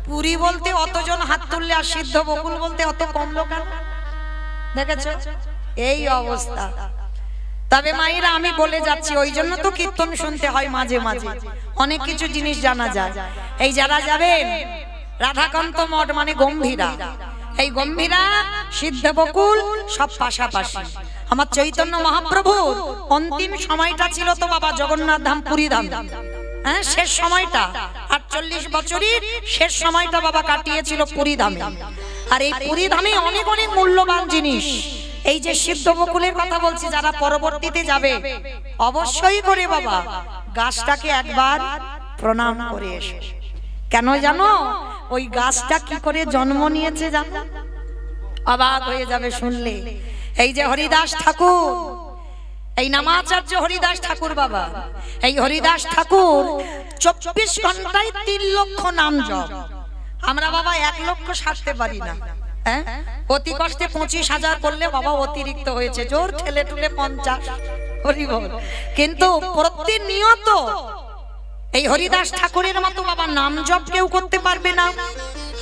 পুরী বলতে অতজন হাত তুললে, আর সিদ্ধ বকুল বলতে অত কম লোক দেখেছো? এই অবস্থা। তবে মায়েরা আমি বলে যাচ্ছি, ওই জন্য তো কীর্তন শুনতে হয় মাঝে মাঝে, অনেক কিছু জিনিস জানা যায়। এই যারা যাবেন রাধাকান্ত মঠ মানে গম্ভীরা, এই গম্ভীরা, সিদ্ধ বকুল সব পাশাপাশি। আমার চৈতন্য মহাপ্রভুর অন্তিম সময়টা ছিল তো বাবা জগন্নাথ ধাম, পুরী ধাম। হ্যাঁ, শেষ সময়টা 48 বছরের শেষ সময়টা বাবা কাটিয়েছিল পুরী ধামে। আর এই পুরী ধামে অনেক অনেক মূল্যবান জিনিস। এই যে সিদ্ধ বকুলের কথা বলছি, যারা পরবর্তীতে যাবে অবশ্যই করে বাবা গাছটাকে একবার প্রণাম করে এসো। কেন জানো? ওই গাছটা কি করে জন্ম নিয়েছে জানো? অবাক হয়ে যাবে শুনলে। এই যে হরিদাস ঠাকুর, এই নামাচার্য হরিদাস ঠাকুর বাবা, এই হরিদাস ঠাকুর 24 ঘন্টায় 3 লক্ষ নাম জপ। আমরা বাবা 1 লক্ষ সারতে পারি না। হ্যাঁ, অতি কষ্টে 25,000 করলে বাবা অতিরিক্ত হয়েছে, জোর ঠেলে টুলে 50। হরি বল। কিন্তু প্রতিনিয়ত এই হরিদাস ঠাকুরের মতো বাবা নাম জপ কেউ করতে পারবে না।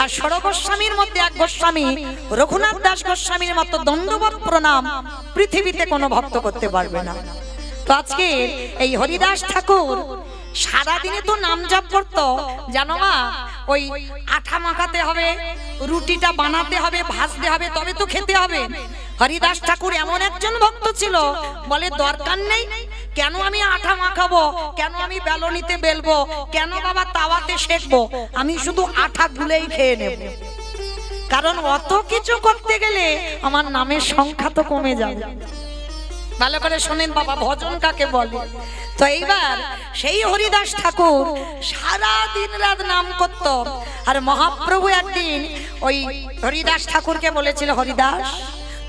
আর ষড়গোস্বামীর মধ্যে 1 গোস্বামী রঘুনাথ দাস গোস্বামীর মতো দণ্ডবত প্রণাম পৃথিবীতে কোনো ভক্ত করতে পারবে না। তো আজকে এই হরিদাস ঠাকুর সারাদিনে তো নাম জপ করতো, জানো মা? ওই আঠা মাখাতে হবে, রুটিটা বানাতে হবে, ভাজতে হবে, তবে তো খেতে হবে। হরিদাস ঠাকুর এমন একজন ভক্ত ছিল, বলে দরকার নেই, কেন আমি আঠা মাখাবো, কেন আমি বেলনিতে বেলবো, কেন বাবা তাওয়াতে সেকবো, আমি শুধু আঠা গুলেই খেয়ে নেব। কারণ অত কিছু করতে গেলে আমার নামের সংখ্যা তো কমে যাবে। ভালো করে শোনেন বাবা, ভজন কাকে বলে। তো এইবার সেই হরিদাস ঠাকুর সারা দিন রাত নাম করত। আর মহাপ্রভু একদিন ওই হরিদাস ঠাকুরকে বলেছিল, হরিদাস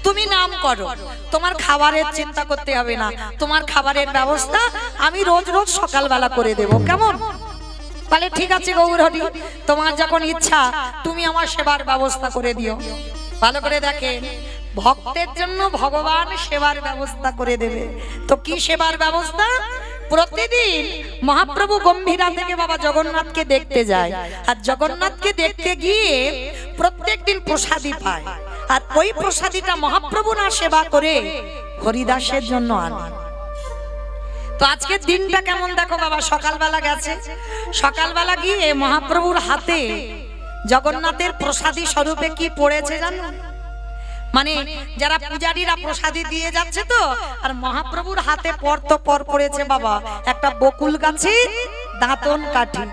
তুমি নাম করো, তোমার খাবারের চিন্তা করতে হবে না, তোমার খাবারের ব্যবস্থা আমি রোজ রোজ সকালবেলা করে দেব, কেমন? বলে ঠিক আছে গৌর হরি, তোমার যখন ইচ্ছা তুমি আমার সেবার ব্যবস্থা করে দিও। ভালো করে দেখেন, ভক্তের জন্য ভগবান সেবার ব্যবস্থা করে দেবে। তো কি সেবার ব্যবস্থা? প্রতিদিন মহাপ্রভু গম্ভীরা থেকে বাবা জগন্নাথকে দেখতে যায়, আর জগন্নাথকে দেখতে গিয়ে প্রত্যেকদিন প্রসাদী পায়, আর ওই প্রসাদীটা মহাপ্রভু না সেবা করে হরিদাসের জন্য আনে। তো আজকের দিনটা কেমন দেখো বাবা, সকালবেলা গেছে, সকালবেলা গিয়ে মহাপ্রভুর হাতে জগন্নাথের প্রসাদী স্বরূপে কি পড়েছে জানো? মানে যারা পূজারীরা প্রসাদী দিয়ে যাচ্ছে তো, আর মহাপ্রভুর হাতে পর পড়েছে বাবা একটা বকুল গাছে দাঁতন কাঠি।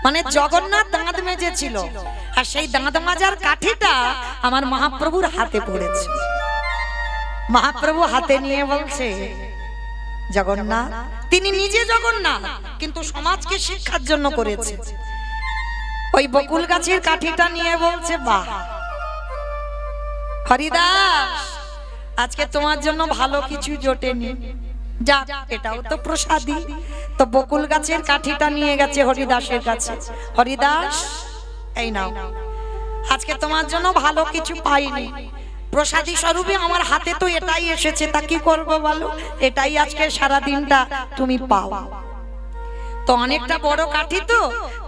মানে জগন্নাথ দাঁত মেজেছিল, আর সেই দাঁত মাজার কাঠিটা আমার মহাপ্রভুর হাতে পড়েছে। মহাপ্রভু হাতে নিয়ে বলছে, জগন্নাথ, তিনি নিজে জগন্নাথ কিন্তু সমাজকে শিক্ষার জন্য করেছে। ওই বকুল গাছের কাঠিটা নিয়ে বলছে, বাহ হরিদাস, আজকে তোমার জন্য ভালো কিছু জোটেনি, যাক এটাও তো প্রসাদী। তো বকুল গাছের কাঠিটা নিয়ে গেছে হরিদাসের কাছে, হরিদাস এই নাও, আজকে তোমার জন্য ভালো কিছু পাইনি, প্রসাদী স্বরূপে আমার হাতে তো এটাই এসেছে, তা কি করবো বলো, এটাই আজকে সারা দিনটা তুমি পাও। তো অনেকটা বড় কাঠি,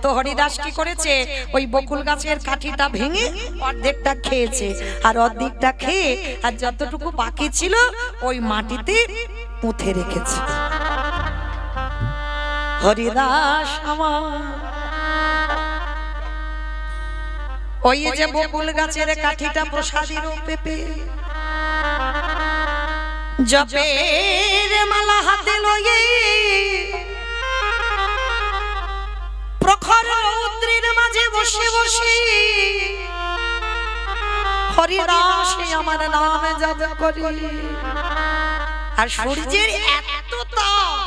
তো হরিদাস কি করেছে, ওই বকুল গাছের কাঠিটা ভেঙে অর্ধেকটা খেয়েছে, আর অর্ধেকটা খেয়ে আর যতটুকু বাকি ছিল ওই মাটিতে পুঁতে রেখেছে। হরিদাস আমার ওই যে বকুল গাছের কাঠিটা প্রসাদী রূপে পেয়ে জপের মালা হাতে লয়ে প্রখর রৌদ্রের মাঝে বসে বসে হরিদাস আমার নামে জপ করি। আর সূর্যের এত তাপ,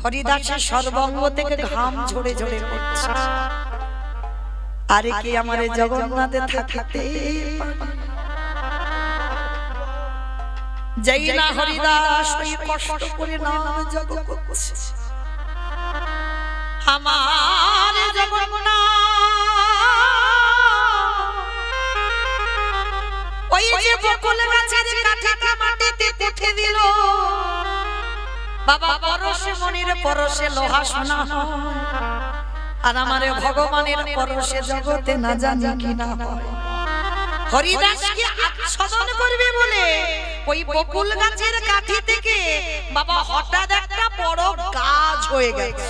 হরিদাসের সর্বাঙ্গ থেকে ঘাম ঝরে ঝরে পড়ছে। আরে কি আমারে জগন্নাথে থাকতে যাই না, হরিদাস ওই কষ্ট করে নাম জপ করছে। আমার জগন্নাথ ওই যে বকুল গাছের কাঠিটা মাটিতে পুঁতে দিল, বাবা পরশে মনির পরশে লোহা সোনা হয়, আর আমারে ভগবানের পরশে জগতে না জানি কি না হয়। হরিদাসকে আচ্ছাদন করবে বলে ওই বকুল গাছের কাঠি থেকে বাবা হঠাৎ একটা বড় গাছ হয়ে গেছে,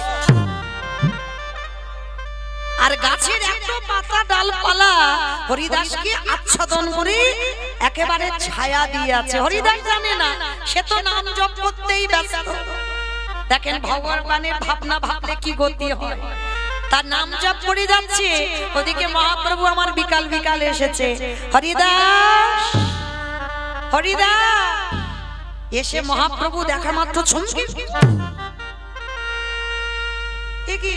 আর গাছের একটা পাতা ডালপালা হরিদাসকে আচ্ছাদন করে একেবারে ছায়া দিয়ে আছে। হরিদাস জানে না, সে তো নাম জপ করতেই ব্যস্ত। দেখেন ভগবানের ভাবনা ভাবলে কি গতি হয়, তার নাম জপ করে যাচ্ছে, ওদিকে মহাপ্রভু আমার বিকাল বিকাল এসেছে। হরিদাস হরিদাস এসে মহাপ্রভু দেখা মাত্র চমকে, কি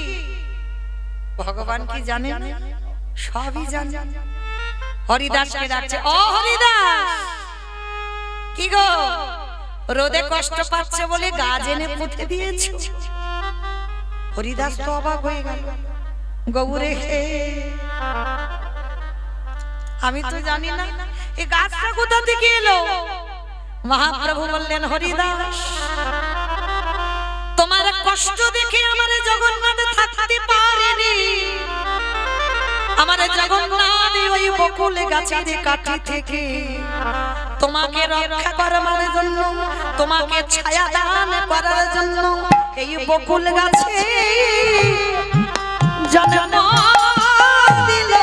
ভগবান কি জানে? সবই জানে। হরিদাসকে ডাকছে, ও হরিদাস, কি গো রোদে কষ্ট পাচ্ছে বলে গাছ এনে পুঁতে দিয়েছ? হরিদাস তো অবাক হয়ে গেল, গৌরে হে, আমি তো জানি না এই গাছটা কোথা থেকে এলো। মহাপ্রভু বললেন, হরিদাস তোমার কষ্ট দেখে আমার জগন্নাথ থাকতে পারেনি, আমার জগন্নাথ ওই বকুল গাছের কাঠি থেকে তোমাকে রক্ষা করার জন্য, তোমাকে ছায়া দান করার জন্য এই বকুল গাছে জন্ম দিল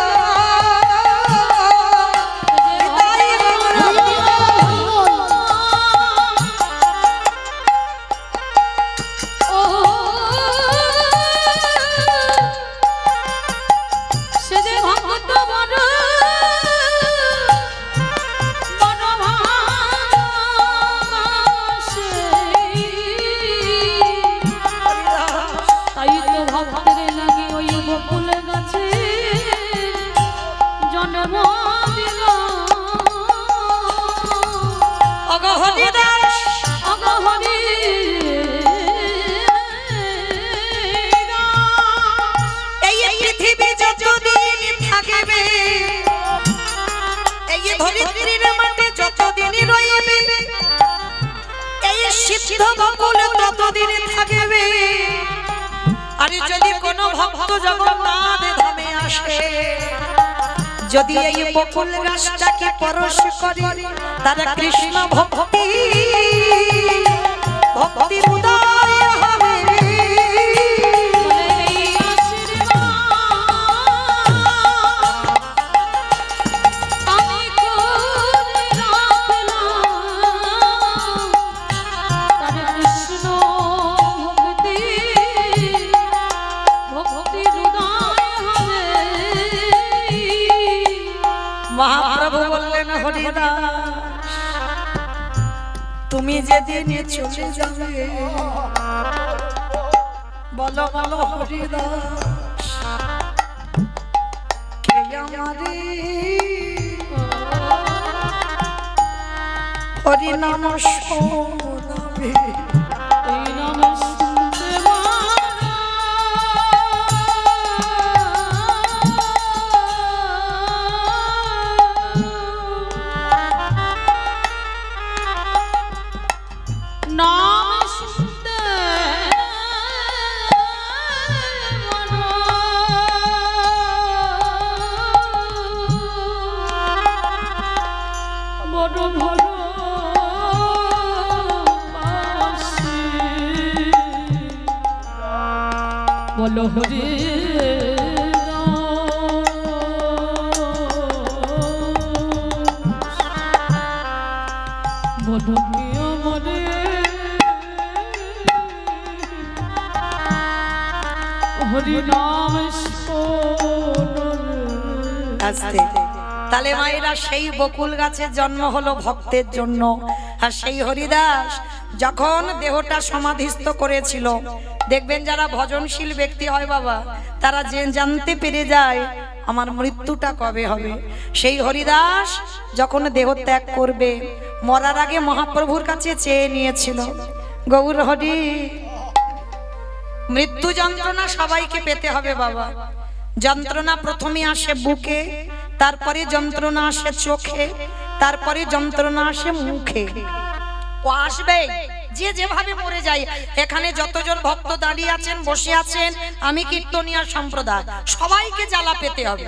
যদি কোনো ভক্ত জগন্নাথ ধামে আসে, যদি এই বকুল গাছটাকে পরশ করে, তারা কৃষ্ণ ভক্তি ভক্তি উদয় হবে। মহাপ্রভু বললেন, হরিদাস তুমি যেদিন চলে যাবে, বলো বলো হরিদাস কে আমারে হরি নাম শোনাবে। বলো হরি বলো মনে হরি নাম আস্তে। তাহলে মায়েরা সেই বকুল গাছের জন্ম হলো ভক্তের জন্য। আর সেই হরিদাস যখন দেহটা সমাধিস্থ করেছিল, দেখবেন যারা ভজনশীল ব্যক্তি হয় বাবা, তারা যে জানতে পেরে যায় আমার মৃত্যুটা কবে হবে। সেই হরিদাস যখন দেহ ত্যাগ করবে, মরার আগে মহাপ্রভুর কাছে চেয়ে নিয়েছিল, গৌর হরি মৃত্যু যন্ত্রণা সবাইকে পেতে হবে বাবা। যন্ত্রণা প্রথমে আসে বুকে, তারপরে যন্ত্রণা আসে চোখে, তারপরে যন্ত্রণা আসে মুখে। ও আসবে যে যেভাবে মরে যায়। এখানে যতজন ভক্ত দাঁড়িয়ে আছেন, বসে আছেন, আমি কীর্তনিয়া সম্প্রদায়, সবাইকে জ্বালা পেতে হবে।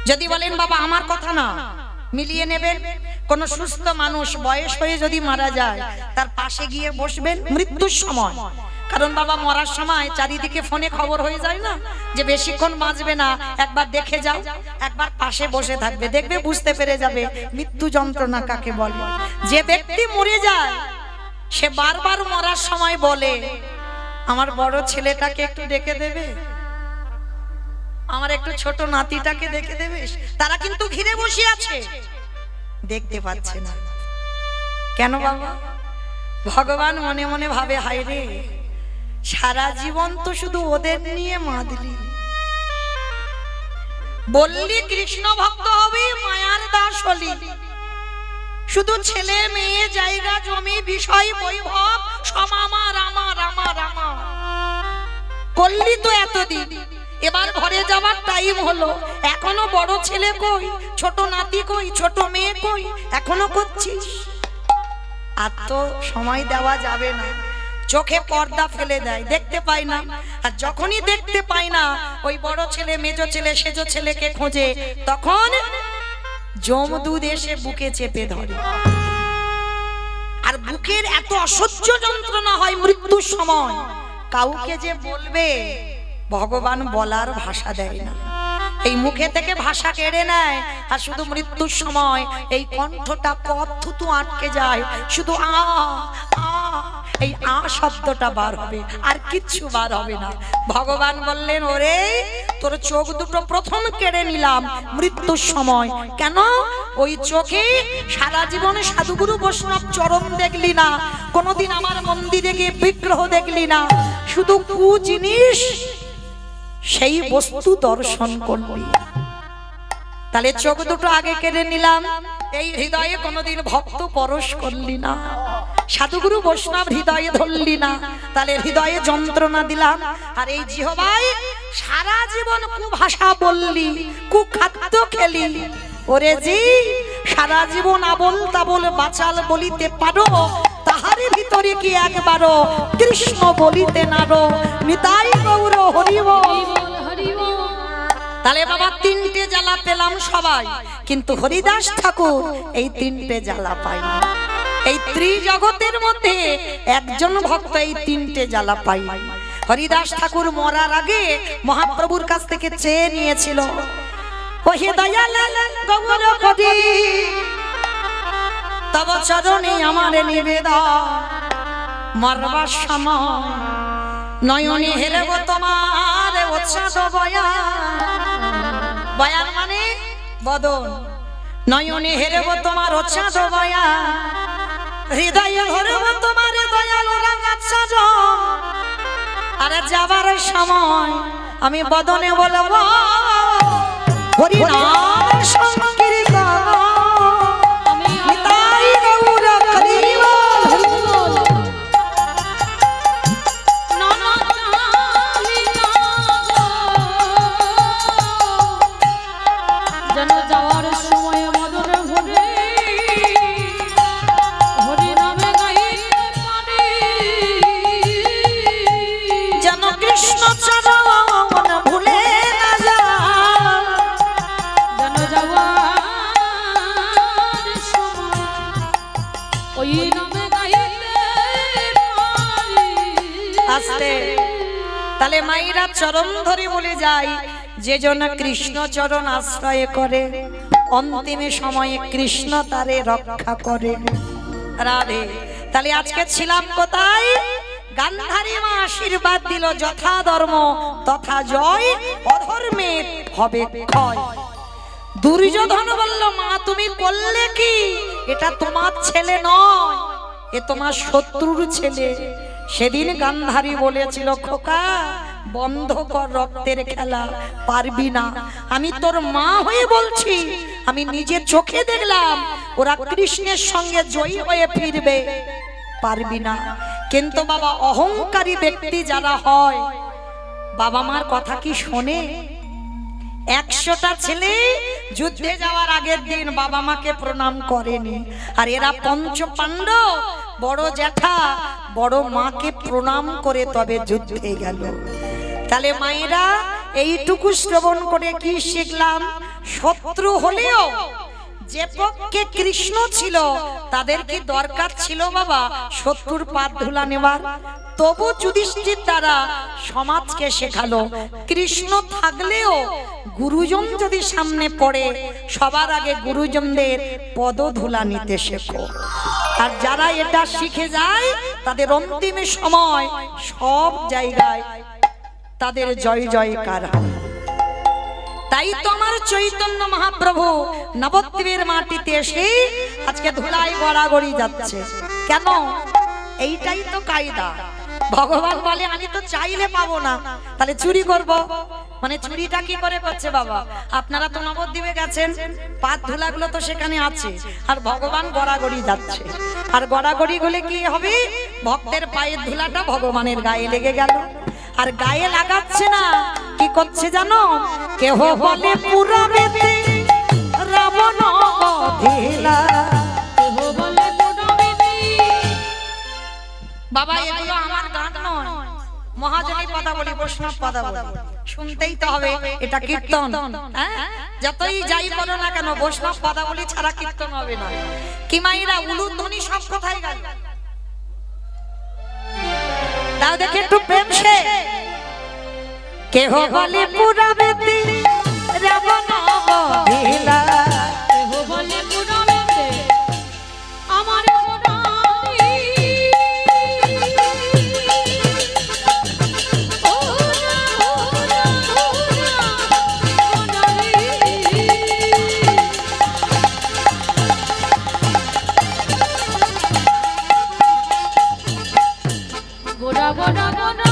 যদি বলেন বাবা আমার কথা না, মিলিয়ে নেবেন। কোন সুস্থ মানুষ বয়স হয়ে যদি মারা যায়, তার পাশে গিয়ে বসবেন মৃত্যুর সময়। কারণ বাবা মরার সময় চারিদিকে ফোনে খবর হয়ে যায় না যে বেশিক্ষণ বাঁচবে না, একবার দেখে যাও, একবার পাশে বসে থাকবে, দেখবে বুঝতে পেরে যাবে মৃত্যু যন্ত্রণা কাকে বলে। যে ব্যক্তি মরে যায় সে বারবার মরার সময় বলে, আমার বড় ছেলেটাকে একটু ডেকে দেবে, আমার একটু ছোট নাতিটাকে দেখে দেবে। তারা কিন্তু ঘিরে বসে আছে, দেখতে পাচ্ছে না। কেন বাবা? ভগবান মনে মনে ভাবে, হায় রে, সারা জীবন তো শুধু ওদের নিয়ে মাদলি, বললি কৃষ্ণ ভক্ত হবে, মায়ার দাস হলি, শুধু ছেলে মেয়ে জায়গা জমি বিষয় বৈভব সব আমার আমার আমার আমার করলি তো এতদিন, এবার ঘরে যাবার টাইম হলো, এখনো বড় ছেলে কই, ছোট নাতি কই, ছোট মেয়ে কই, এখনো করছিস? আর তো সময় দেওয়া যাবে না। চোখে পর্দা ফেলে দেয়, দেখতে পাই না। আর যখনই দেখতে পাই না, ওই বড় ছেলে, মেজো ছেলে, সেজো ছেলেকে খোঁজে, তখন যমদূত এসে বুকে চেপে ধরে। আর বুকের এত অসহ্য যন্ত্রণা হয় মৃত্যুর সময়, কাউকে যে বলবে ভগবান বলার ভাষা দেয় না, এই মুখে থেকে ভাষা কেড়ে নেয়। আর শুধু মৃত্যুর সময় এই কণ্ঠটা পথ আটকে যায়, শুধু আ আ এই আ শব্দটা বার হবে, আর কিচ্ছু বার হবে না। ভগবান বললেন, ওরে তোর চোখ দুটো প্রথম কেড়ে নিলাম মৃত্যুর সময়। কেন? ওই চোখে সারা জীবনে সাধুগুরু বৈষ্ণব চরণ দেখলি না, কোনোদিন আমার মন্দিরে গিয়ে বিগ্রহ দেখলি না, শুধু কু জিনিস সেই বস্তু দর্শন করলি। তাহলে চোখ দুটো আগে কেড়ে নিলাম, এই হৃদয়ে কোনোদিন ভক্ত পরশ করলি না, সাধুগুরু বৈষ্ণব হৃদয়ে ধরলি না, তাহলে হৃদয়ে যন্ত্রণা দিলাম। আর এই জিহ্বায় সারা জীবন কুভাষা বললি, কুখাদ্য খেলি। ওরে জি, সারা জীবন আবল তাবল বাচাল বলিতে পারো, তাহারে ভিতরে কি একবারও কৃষ্ণ বলিতে নারো। নিতাই গৌর হরি বল। তাহলে বাবা তিনটে জ্বালা পেলাম সবাই, কিন্তু হরিদাস ঠাকুর এই তিনটে জ্বালা পাই না। এই ত্রিজগতের মধ্যে একজন ভক্ত এই তিনটে জ্বালা পাই। হরিদাস ঠাকুর মরার আগে মহাপ্রভুর কাছ থেকে চেয়ে নিয়েছিল, ওহে দয়াল গৌর কবি তব চরণে আমার নিবেদন, মরবার সময় নয়নে হেরব তোমার উচ্ছ্বাস বয়ান। বয়ান মানে বদন, নয়নে হেরব তোমার উচ্ছ্বাস বয়ান, হৃদয়ে ধরব তোমার দয়াল রাঙা সাজন। আরে যাবার সময় আমি বদনে বলবো হরি নাম সংকীর্তন। নিতাই গৌর হরি বল। যেন যাওয়ার সময় মদনে ভরে হরি নামে গাইতে পারি, যেন কৃষ্ণ চরণ ভুলে না যায়, যেন যাওয়ার সময় ওই নামে গাইতে পারি। আস্তে। তাহলে মাইরা চরণ ধরে বলে যায়, যে জন কৃষ্ণ চরণ আশ্রয় করে অন্তিমে সময়ে কৃষ্ণ তারে রক্ষা করে। রাধে। তাহলে আজকে ছিলাম কোথায়? গান্ধারী মা আশীর্বাদ দিল, যথা ধর্ম তথা জয়, অধর্মের হবে ক্ষয়। দুর্যোধন বলল, মা তুমি করলে কি? এটা তোমার ছেলে নয়, এ তোমার শত্রুর ছেলে। সেদিন গান্ধারী বলেছিল, খোকা বন্ধ কর রক্তের খেলা, পারবি না। আমি তোর মা হয়ে বলছি, আমি নিজে চোখে দেখলাম ওরা কৃষ্ণের সঙ্গে জয়ী হয়ে ফিরবে, পারবি না। কিন্তু বাবা অহংকারী ব্যক্তি যারা হয়, বাবা মার কথা কি শোনে? 100টা ছেলে যুদ্ধে যাওয়ার আগের দিন বাবা মাকে প্রণাম করেনি, আর এরা পঞ্চ পাণ্ডব বড় জ্যাঠা বড় মাকে প্রণাম করে তবে যুদ্ধে গেল। তাহলে মায়েরা এইটুকু শ্রবণ করে কি শিখলাম? শত্রু হলেও যে পক্ষে কৃষ্ণ ছিল তাদের কি দরকার ছিল বাবা শত্রুর পাত ধুলা নেবার? তবু যুধিষ্ঠির দ্বারা সমাজকে শেখালো, কৃষ্ণ থাকলেও গুরুজন যদি সামনে পড়ে সবার আগে গুরুজনদের পদধুলা নিতে শেখো। আর যারা এটা শিখে যায় তাদের অন্তিমে সময় সব জায়গায় তাদের জয় জয়কার হয়। তাই তো আমার চৈতন্য মহাপ্রভু নবদ্বীপের মাটিতে এসে আজকে ধুলাই গড়াগড়ি যাচ্ছে। কেন? এইটাই তো কায়দা। ভগবান বলে, আমি তো চাইলে পাবো না, তাহলে চুরি করব। মানে চুরিটা কি করে করছে বাবা? আপনারা তো নবদ্বীপে গেছেন, পাত ধুলাগুলো তো সেখানে আছে, আর ভগবান গড়াগড়ি যাচ্ছে। আর গড়াগড়ি গুলে কি হবে? ভক্তের পায়ের ধুলাটা ভগবানের গায়ে লেগে গেল। আর গায়ে লাগাচ্ছে না, কি করছে জানো? কেহ বলে পুরাবেতে রাবণ অধিলা। বাবা এগুলো আমার গান নয়, মহাজনী কথা বলি, বৈষ্ণব কথা বলি, শুনতেই তো হবে। এটা কীর্তন, যতই যাই করো না কেন বৈষ্ণব কথা বলি ছাড়া কীর্তন হবে না। কি মাইরা উলুধ্বনি সব কথাই গাই, দাও দেখে একটু প্রেম সে কেহ বলে পুরা বেতি রাবণ বধিলা কেহ বলে পুরাণেতে আমার পুরাণী গোরা গোরা গোরা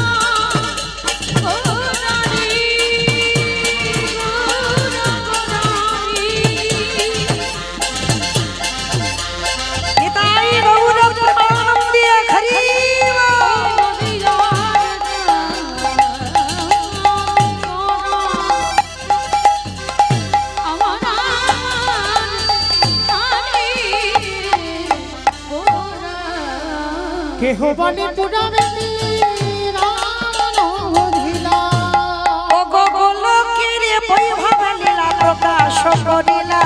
কেহ বলে পুরাবেতি রাবণ বধিলা ও গো গোলকের বৈভব লীলা প্রকাশ করিলা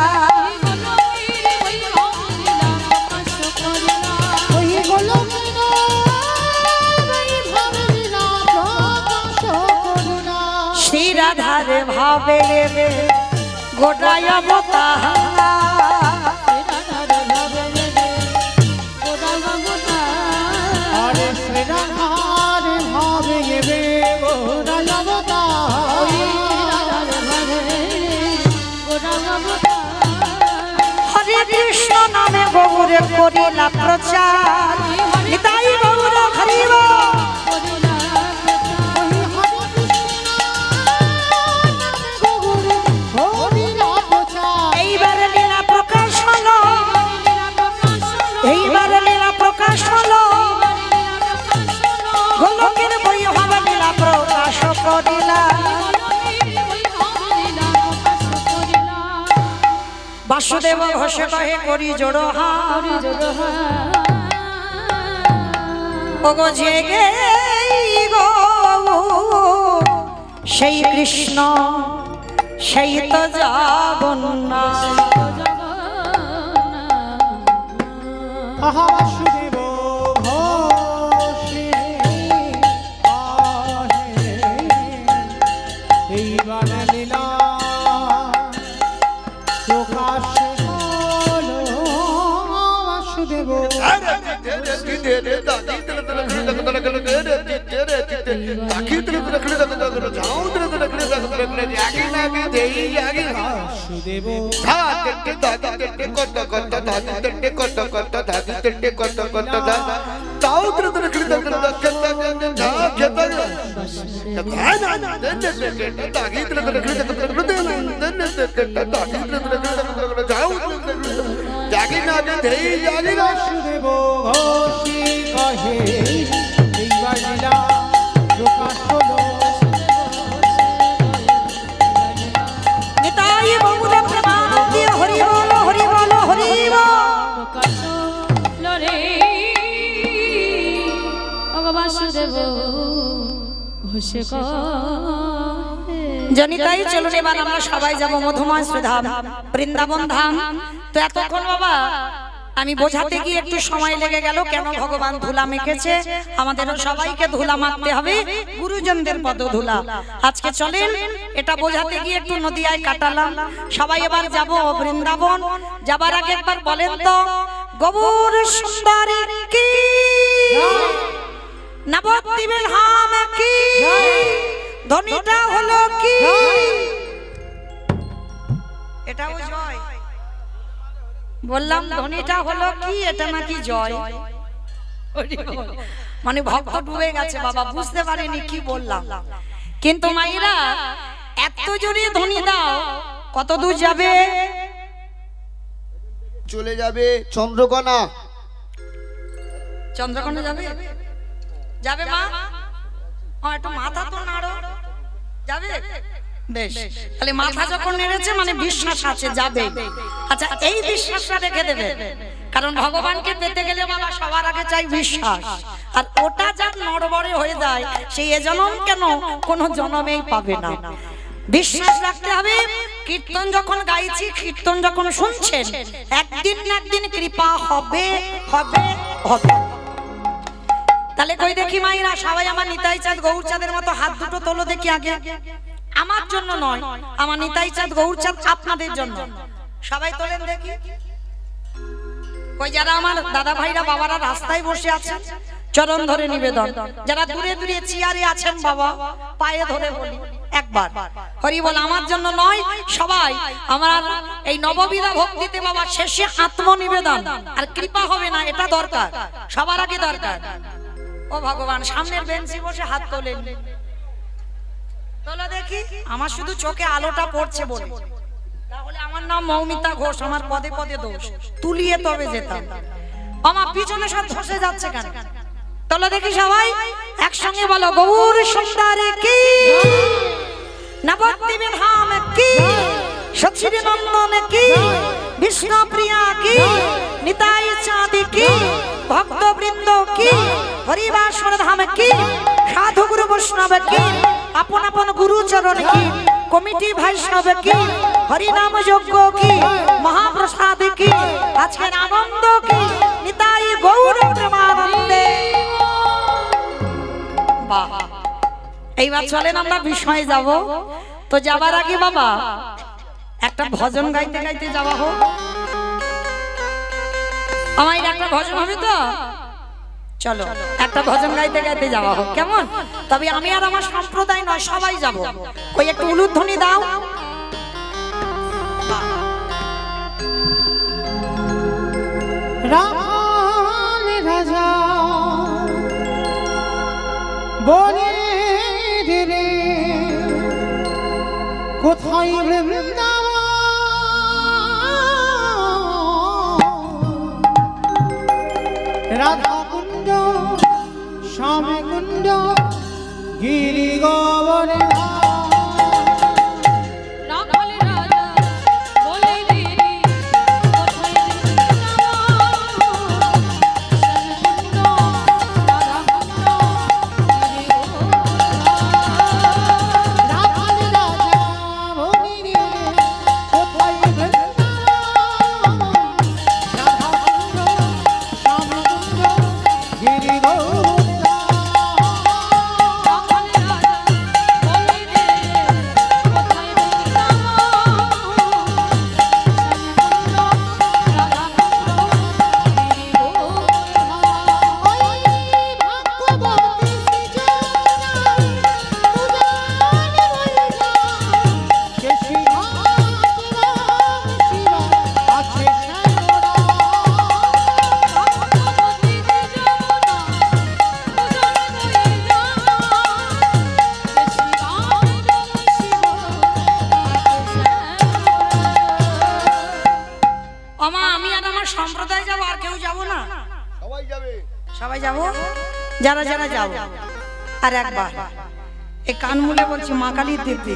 ওই গোলকের বৈভব লীলা প্রকাশ করিলা শ্রী রাধার ভাবে গোটায় অবতার আরে শ্রীরাধার ভাবে গেবে গোরাল অবতার হরে কৃষ্ণ নামে গৌরে করিলা প্রচার নিতাই গৌর হরিব এইবার লীলা প্রকাশ হলো এইবার লীলা প্রকাশ হলো গোলকের বৈভব লীলা প্রকাশ করিলা বাসুদেব ঘোষে কহে করি জোড়ো হাত ওগো জেগে গো সেই কৃষ্ণ সেই তো জগন্নাথ আহা বাসুদেব ঘোষে আহে এইবার লীলা প্রকাশ হলো বাসুদেব বাসুদেব বাসুদেব ঘোষী কহে এইবার লীলা প্রকাশ হলো নিতাই গৌর প্রেমানন্দে হরি বল হরি বল হরি বাসুদেব ঘোষে জনিতাই চলুন এবার আমরা সবাই যাব মধুময় শ্রীধাম বৃন্দাবন ধাম তো এতক্ষণ বাবা আমি বোঝাতে গিয়ে একটু সময় লেগে গেল কেন ভগবান ধুলা মেখেছে আমাদেরও সবাইকে ধুলা মাখতে হবে গুরুজনদের পদ ধুলা আজকে চলেন এটা বোঝাতে গিয়ে একটু নদিয়ায় কাটালাম সবাই এবার যাব বৃন্দাবন যাবার আগে একবার বলেন তো গৌর সুন্দরী কি নবদ্বীপের ধাম কি ধ্বনিটা হলো কি এটাও জয় বললাম ধ্বনিটা হলো কি এটা নাকি জয় মানে ভক্ত ডুবে গেছে বাবা বুঝতে পারেনি কি বললাম কিন্তু মাইরা এত জোরে ধ্বনি দাও কত দূর যাবে চলে যাবে চন্দ্রকোনা চন্দ্রকোনা যাবে যাবে মা একটু মাথা তো নাড়ো যাবে বেশ তাহলে মাথা যখন নেড়েছে মানে বিশ্বাস আছে যাবে আচ্ছা এই বিশ্বাসটা রেখে দেবে কারণ ভগবানকে পেতে গেলে বাবা সবার আগে চাই বিশ্বাস আর ওটা যা নড়বড়ে হয়ে যায় সেই এ জনম কেন কোনো জনমেই পাবে না বিশ্বাস রাখতে হবে কীর্তন যখন গাইছি কীর্তন যখন শুনছেন একদিন না একদিন কৃপা হবে হবে হবে তাহলে কই দেখি মাইরা সবাই আমার নিতাই চাঁদ গৌর চাঁদের মতো হাত দুটো তোলো দেখি আগে। আমার জন্য নয়, আমার নিতাই চাঁদ গৌর চাঁদ আপনাদের জন্য। সবাই তোলেন দেখি। কই যারা আমার দাদা ভাইরা বাবারা রাস্তায় বসে আছেন চরণ ধরে নিবেদন, যারা দূরে দূরে চেয়ারে আছেন বাবা পায়ে ধরে বলি একবার হরি বল। আমার জন্য নয়, সবাই আমার এই নববিধা ভক্তিতে বাবা শেষে আত্মনিবেদন আর কৃপা হবে না, এটা দরকার, সবার আগে দরকার। ও ভগবান, সামনের বেঞ্চে বসে হাত তোলেন, তোলা দেখি। আমার শুধু চোখে আলোটা পড়ছে বলে, তাহলে আমার নাম মৌমিতা ঘোষ, আমার পদে পদে দোষ, তুলিয়ে তবে যেতাম। আমার পিছনে সব ধসে যাচ্ছে কেন? তোলা দেখি সবাই একসঙ্গে বলো, গৌর সুন্দরী কি, নবদ্বীপে ধাম কি, সচিব নন্দন কি, বিষ্ণু প্রিয়া কি, নিতাই চাঁদ কি, ভক্তবৃন্দ কি, হরিবাসর ধাম কি, সাধু গুরু বৈষ্ণব কি, আপন আপন গুরু চরণ কি, কমিটি বৈষ্ণব কি, হরিনাম যজ্ঞ কি, মহাপ্রসাদ কি, আজকের আনন্দ কি, নিতাই গৌর প্রেমানন্দে। বাহ, এইবার চলেন আমরা বিষয়ে যাব। তো যাবার আগে বাবা একটা ভজন গাইতে গাইতে যাওয়া হোক। আমার একটা ভজন হবে তো, চলো একটা ভজন গাইতে গাইতে যাওয়া হোক, কেমন? তবে আমি আর আমার সম্প্রদায় নয়, সবাই যাব। ওই একটু উলুধ্বনি দাও। রাখাল রাজা বলে রে কোথায় বৃন্দাবন, রাধা কুণ্ড শ্যাম কুণ্ড গিরি গোবরে সবাই যাব, যারা যারা যাব। আর একবার এই কান মুলে বলছি মা কালীর দিব্যি,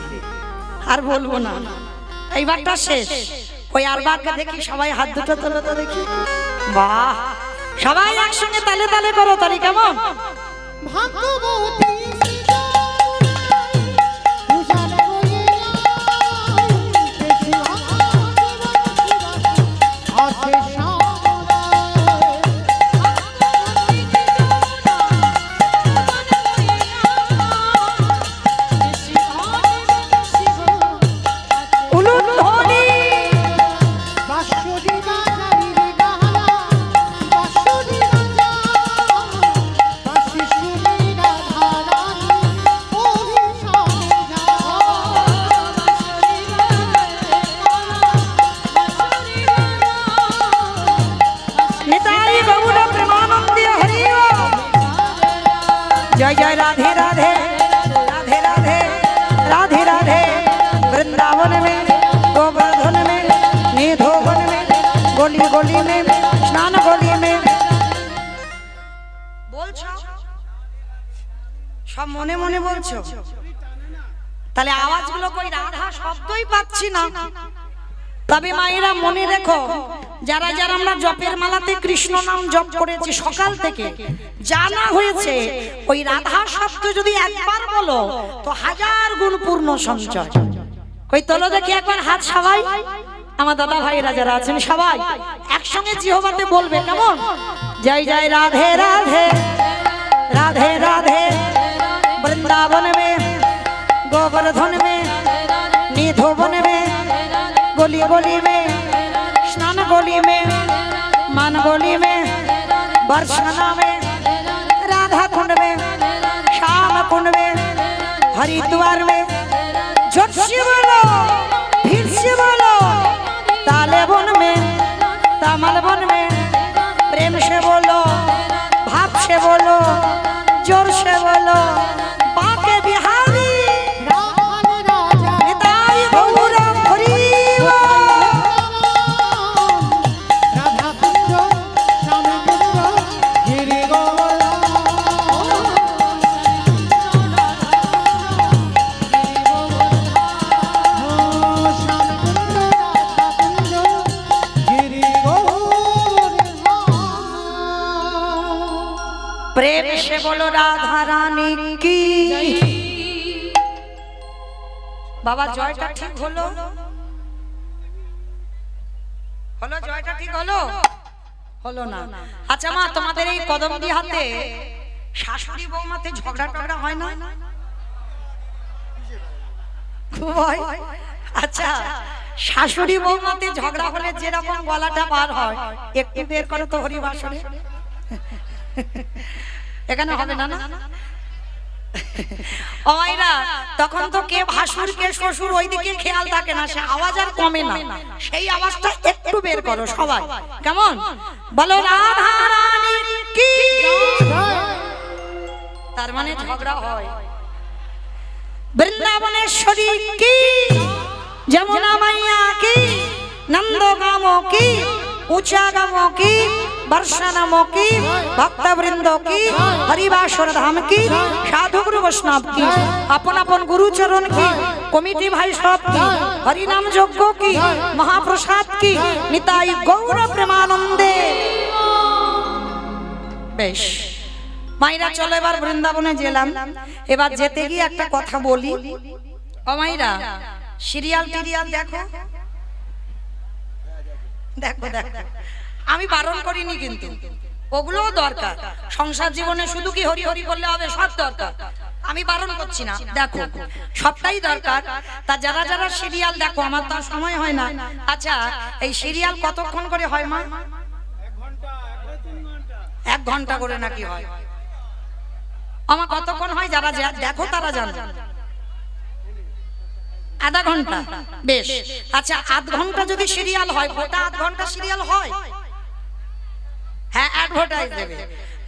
আর বলবো না, এইবারটা শেষ। ওই আরবারকে দেখি সবাই হাত দুটো তোলো তো দেখি। বাহ, সবাই একসঙ্গে তালে তালে করো, তালি কেমন? ভাগ্যবতী जय जय राधे राधे राधे राधे राधे राधे, वृंदावन में गोवर्धन में निधोवन में गली गली में स्नान गली में बोलছো সব মনে মনে বলছো, তাহলে আওয়াজগুলো কই রাধা শব্দই পাচ্ছি না। তবে মায়েরা মনে রেখো, যারা যারা আমরা জপের মালাতে কৃষ্ণ নাম জপ করেছি সকাল থেকে, জানা হয়েছে ওই রাধা শব্দ যদি একবার বলো তো 1000 গুণ পূর্ণ সঞ্চয়। কই তোলো দেখি একবার হাত সবাই, আমার দাদা ভাইরা যারা আছেন সবাই একসঙ্গে জিহ্বাতে বলবে, কেমন? জয় জয় রাধে রাধে राधे राधे वृंदावन में गोवर्धन में निधोवन में गोली गोली में स्नान गोली में मान गोली में बरसाना में राधा कुंड में श्याम कुंड में हरिद्वार में जोर से बोलो फिर से बोलो ताले वन में तामल वन में प्रेम से बोलो भाव से बोलो जोर से बोलो बाके बिहारी निताई गौर हरि राधा कुंज श्याम कुंज गिरि प्रेम से बोलो राधा रानी की बाबा জয়টা ঠিক হলো হলো জয়টা ঠিক হলো হলো না আচ্ছা মা তোমাদের এই কদমদি হাতে শাশুড়ি বৌমাতে ঝগড়া টগড়া হয় না খুব হয় আচ্ছা শাশুড়ি বৌমাতে ঝগড়া হলে যেরকম গলাটা পার হয় একটু বের করো তো হরিবাসরে এখানে হবে না না ওইরা তখন তো কে ভাসুর কে শ্বশুর ওইদিকে খেয়াল থাকে না সে আওয়াজ আর কমে না সেই আওয়াজটা একটু বের করো সবাই কেমন বলো রাধা রানী কি তার মানে ঝগড়া হয় বৃন্দাবনেশ্বরী কি যমুনা মাইয়া কি নন্দগামো কি ऊंचागामों की बरसानामों की भक्त वृंदों की हरिवासर धाम की साधु गुरु वैष्णव की अपन अपन गुरु चरण की कमिटी भाई सब की हरिनाम यज्ञ की महाप्रसाद की निताई गौर प्रेमानंदे बेश मायरा चलो एबार बृंदाबने जेलाम एबार जेते गिये एकटा कथा बोली ओ मायरा सिरियाल टिरियाल देखो देखो देखो আমি বারণ করিনি কিন্তু ওগুলোও দরকার সংসার জীবনে শুধু কি হরি হরি করলে হবে সব দরকার আমি বারণ করছি না দেখো সবটাই দরকার তা যারা যারা সিরিয়াল দেখো আমার তো সময় হয় না আচ্ছা এই সিরিয়াল কতক্ষণ করে হয় মা 1 ঘন্টা করে নাকি হয় আমার কতক্ষণ হয় যারা দেখো তারা জানে आधा घंटा बेश अच्छा आध घंटा जो सीरियल है गोटा आध घंटा सीरियल है हाँ एडभार्टाइज देवे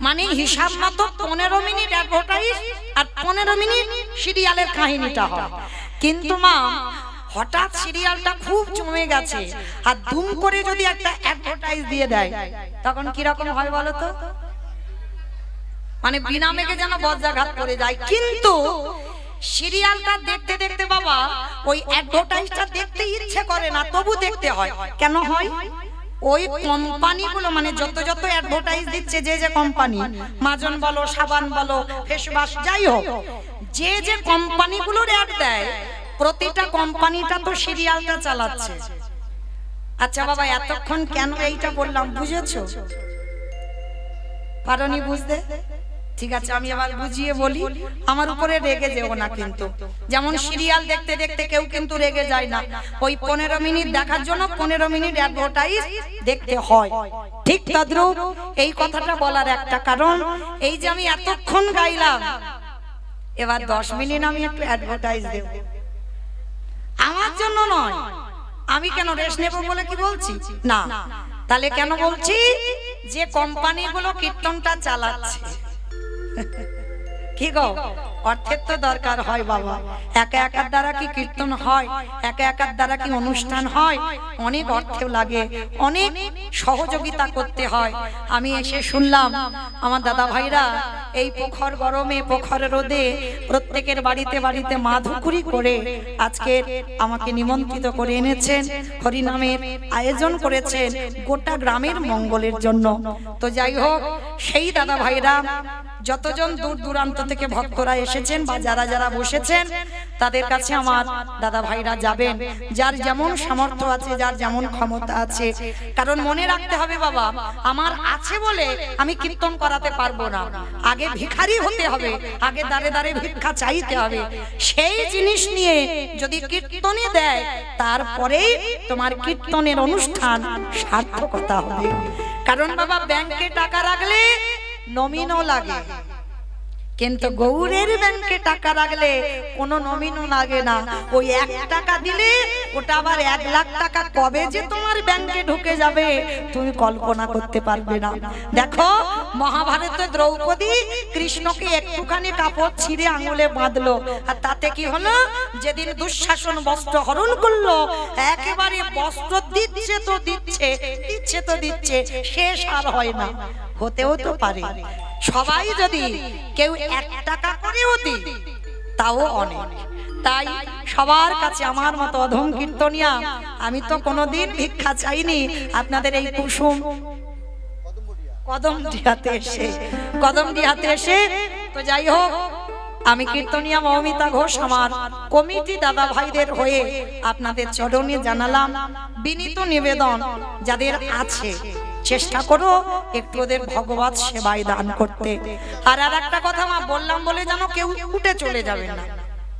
माने हिसाब मतो 15 मिनट एडभार्टाइज और 15 मिनट सीरियलेर काहिनीटा है किन्तु मा हठाৎ सीरियलटा खूब जमे गेছে আর দুম করে যদি একটা এডভার্টাইজ দিয়ে দেয় তখন কি রকম হয় বলো তো মানে বিনা মেঘে যেন বজ্রাঘাত করে যায় কিন্তু সিরিয়ালটা দেখতে দেখতে বাবা ওই অ্যাডভার্টাইজটা দেখতে ইচ্ছে করে না তবু দেখতে হয় কেন হয় ওই কোম্পানিগুলো মানে যত যত অ্যাডভার্টাইজ দিচ্ছে যে যে কোম্পানি মাজন বলো সাবান বলো ফেস ওয়াশ যাই হোক যে যে কোম্পানিগুলোর অ্যাড দেয় প্রতিটা কোম্পানিটা তো সিরিয়ালটা চালাচ্ছে আচ্ছা বাবা এতক্ষণ কেন এইটা বললাম বুঝেছো পারোনি বুঝতে ঠিক আছে আমি আবার বুঝিয়ে বলি আমার উপরে রেগে যেও না কিন্তু যেমন সিরিয়াল দেখতে দেখতে কেউ কিন্তু রেগে যায় না ওই 15 মিনিট দেখার জন্য 15 মিনিট অ্যাডভার্টাইজ দেখতে হয় ঠিক তদ্রূপ এই কথাটা বলার একটা কারণ এই যে আমি এতক্ষণ গাইলাম এবার 10 মিনিট আমি একটু অ্যাডভার্টাইজ দেব আমার জন্য নয় আমি কেন রেস্ট নেব বলে কি বলছি না তাহলে কেন বলছি যে কোম্পানিগুলো কীর্তনটা চালাচ্ছে কি গো অর্থের তো দরকার হয় বাবা একা একার দ্বারা কি কীর্তন হয় একা একার দ্বারা কি অনুষ্ঠান হয় অনেক অর্থও লাগে অনেক সহযোগিতা করতে হয় আমি এসে শুনলাম আমার দাদা ভাইরা এই পোখর গরমে পোখর রোদে প্রত্যেকের বাড়িতে বাড়িতে মাধুকুরি করে আজকে আমাকে নিমন্ত্রিত করে এনেছেন হরিনামের আয়োজন করেছেন গোটা গ্রামের মঙ্গলের জন্য তো যাই হোক সেই দাদা ভাইরা যতজন দূর দূরান্ত থেকে ভক্তরা এসে এসেছেন বা যারা যারা বসেছেন তাদের কাছে আমার দাদা ভাইরা যাবেন, যার যেমন সামর্থ্য আছে, যার যেমন ক্ষমতা আছে। কারণ মনে রাখতে হবে বাবা, আমার আছে বলে আমি কীর্তন করাতে পারবো না। আগে ভিখারি হতে হবে, আগে দাঁড়ে দাঁড়ে ভিক্ষা চাইতে হবে। সেই জিনিস নিয়ে যদি কীর্তনে দেয়, তারপরেই তোমার কীর্তনের অনুষ্ঠান সার্থকতা হবে। কারণ বাবা, ব্যাংকে টাকা রাখলে নমিনও লাগে, কিন্তু গৌরের ব্যাংকে টাকা রাখলে কোনো নমিনও লাগে না। ওই 1 টাকা দিলে ওটা আবার 1 লাখ টাকা কবে যে তোমার ব্যাংকে ঢুকে যাবে তুমি কল্পনা করতে পারবে না। দেখো, মহাভারতে দ্রৌপদী কৃষ্ণকে একটুখানি কাপড় ছিঁড়ে আঙুলে বাঁধলো, আর তাতে কি হলো? যেদিন দুঃশাসন বস্ত্র হরণ করলো, একেবারে বস্ত্র দিচ্ছে তো দিচ্ছে, দিচ্ছে তো দিচ্ছে, শেষ আর হয় না। হতেও তো পারে সবাই যদি কেউ 1 টাকা করেও দিই, তাও অনেক। তাই সবার কাছে আমার মতো অধম কীর্তনিয়া, আমি তো কোনোদিন ভিক্ষা চাইনি। আপনাদের এই কুসুম কদমডিহাতে এসে তো যাই হোক, আমি কীর্তনিয়া মৌমিতা ঘোষ আমার কমিটি দাদা ভাইদের হয়ে আপনাদের চরণে জানালাম বিনীত নিবেদন, যাদের আছে চেষ্টা করো একটু ওদের ভগবত সেবায় দান করতে। আর একটা কথা মা, বললাম বলে যেন কেউ উঠে চলে যাবে না,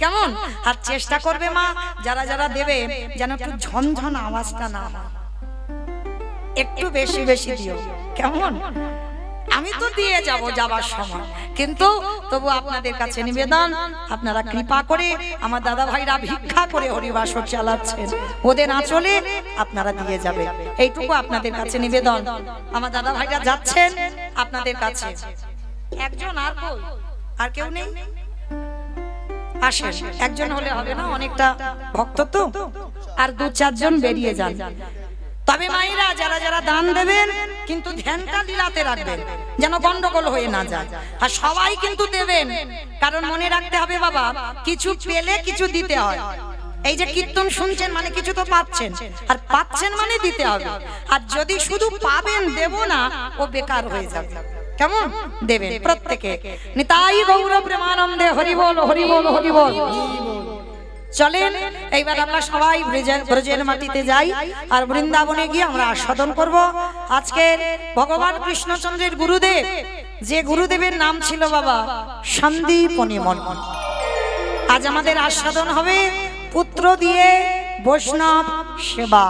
কেমন? আর চেষ্টা করবে মা, যারা যারা দেবে যেন একটু ঝনঝন আওয়াজটা না হয়, একটু বেশি বেশি দিও, কেমন? আমি তো দিয়ে যাব যাবার সময়, কিন্তু তবু আপনাদের কাছে নিবেদন, আপনারা কৃপা করে, আমার দাদা ভাইরা ভিক্ষা করে হরিবাসর চালাচ্ছেন, ওদের আঁচলে আপনারা দিয়ে যাবে, এইটুকু আপনাদের কাছে নিবেদন। আমার দাদা ভাইরা যাচ্ছেন আপনাদের কাছে। একজন আর কই? আর কেউ নেই? আসেন, একজন হলে হবে না, অনেকটা ভক্ত তো, আর 2-4 জন বেরিয়ে যান। তবে মায়েরা যারা যারা দান দেবেন, কিন্তু ধ্যানটা লীলাতে রাখবেন, যেন গন্ডগোল হয়ে না যায়। আর সবাই কিন্তু দেবেন, কারণ মনে রাখতে হবে বাবা, কিছু পেলে কিছু দিতে হয়। এই যে কীর্তন শুনছেন মানে কিছু তো পাচ্ছেন, আর পাচ্ছেন মানে দিতে হবে। আর যদি শুধু পাবেন দেব না, ও বেকার হয়ে যাবে, কেমন? দেবেন প্রত্যেকে। নিতাই গৌর প্রেমানন্দে, হরি বল হরি বল হরি বল। চলেন এইবার আমরা সবাই ব্রজের মাটিতে যাই, আর বৃন্দাবনে গিয়ে আমরা আস্বাদন করব। আজকে ভগবান কৃষ্ণচন্দ্রের গুরুদেব, যে গুরুদেবের নাম ছিল বাবা সন্দীপনী মন্মন, আজ আমাদের আস্বাদন হবে পুত্র দিয়ে বৈষ্ণব সেবা।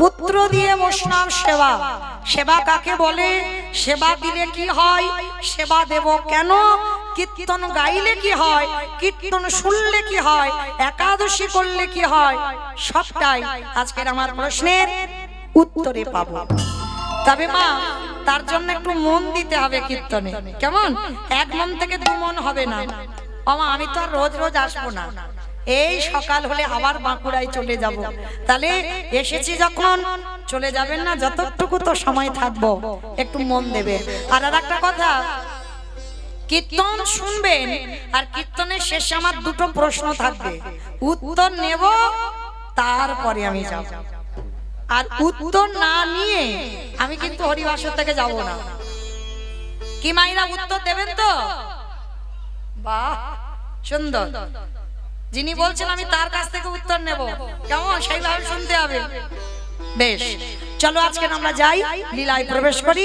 পুত্র দিয়ে বৈষ্ণব সেবা, সেবা কাকে বলে? সেবা দিলে কি হয়? সেবা দেব কেন? কীর্তন গাইলে কি হয়? কীর্তন শুনলে কি হয়? একাদশী করলে কি হয়? সবটাই আজকের আমার প্রশ্নের উত্তরে পাবো। তবে মা, তার জন্য একটু মন দিতে হবে কীর্তনে, কেমন? 1 মন থেকে 2 মন হবে না। আমা, আমি তো রোজ রোজ আসবো না, এই সকাল হলে আবার বাঁকুড়ায় চলে যাব। তাহলে এসেছি যখন চলে যাবেন না, যতটুকু তো সময় থাকবো একটু মন দেবে। আর একটা কথা, কীর্তন শুনবেন, আর কীর্তনের শেষে আমার 2টো প্রশ্ন থাকবে, উত্তর নেব, তারপরে আমি যাব। আর উত্তর না নিয়ে আমি কিন্তু হরিবাসর থেকে যাব না। কি মাইরা, উত্তর দেবেন তো? বাহ, সুন্দর। যিনি বলছেন আমি তার কাছ থেকে উত্তর নেব, কেমন? সেইভাবে শুনতে হবে। বেশ, চলো আজকে আমরা যাই, লীলায় প্রবেশ করি।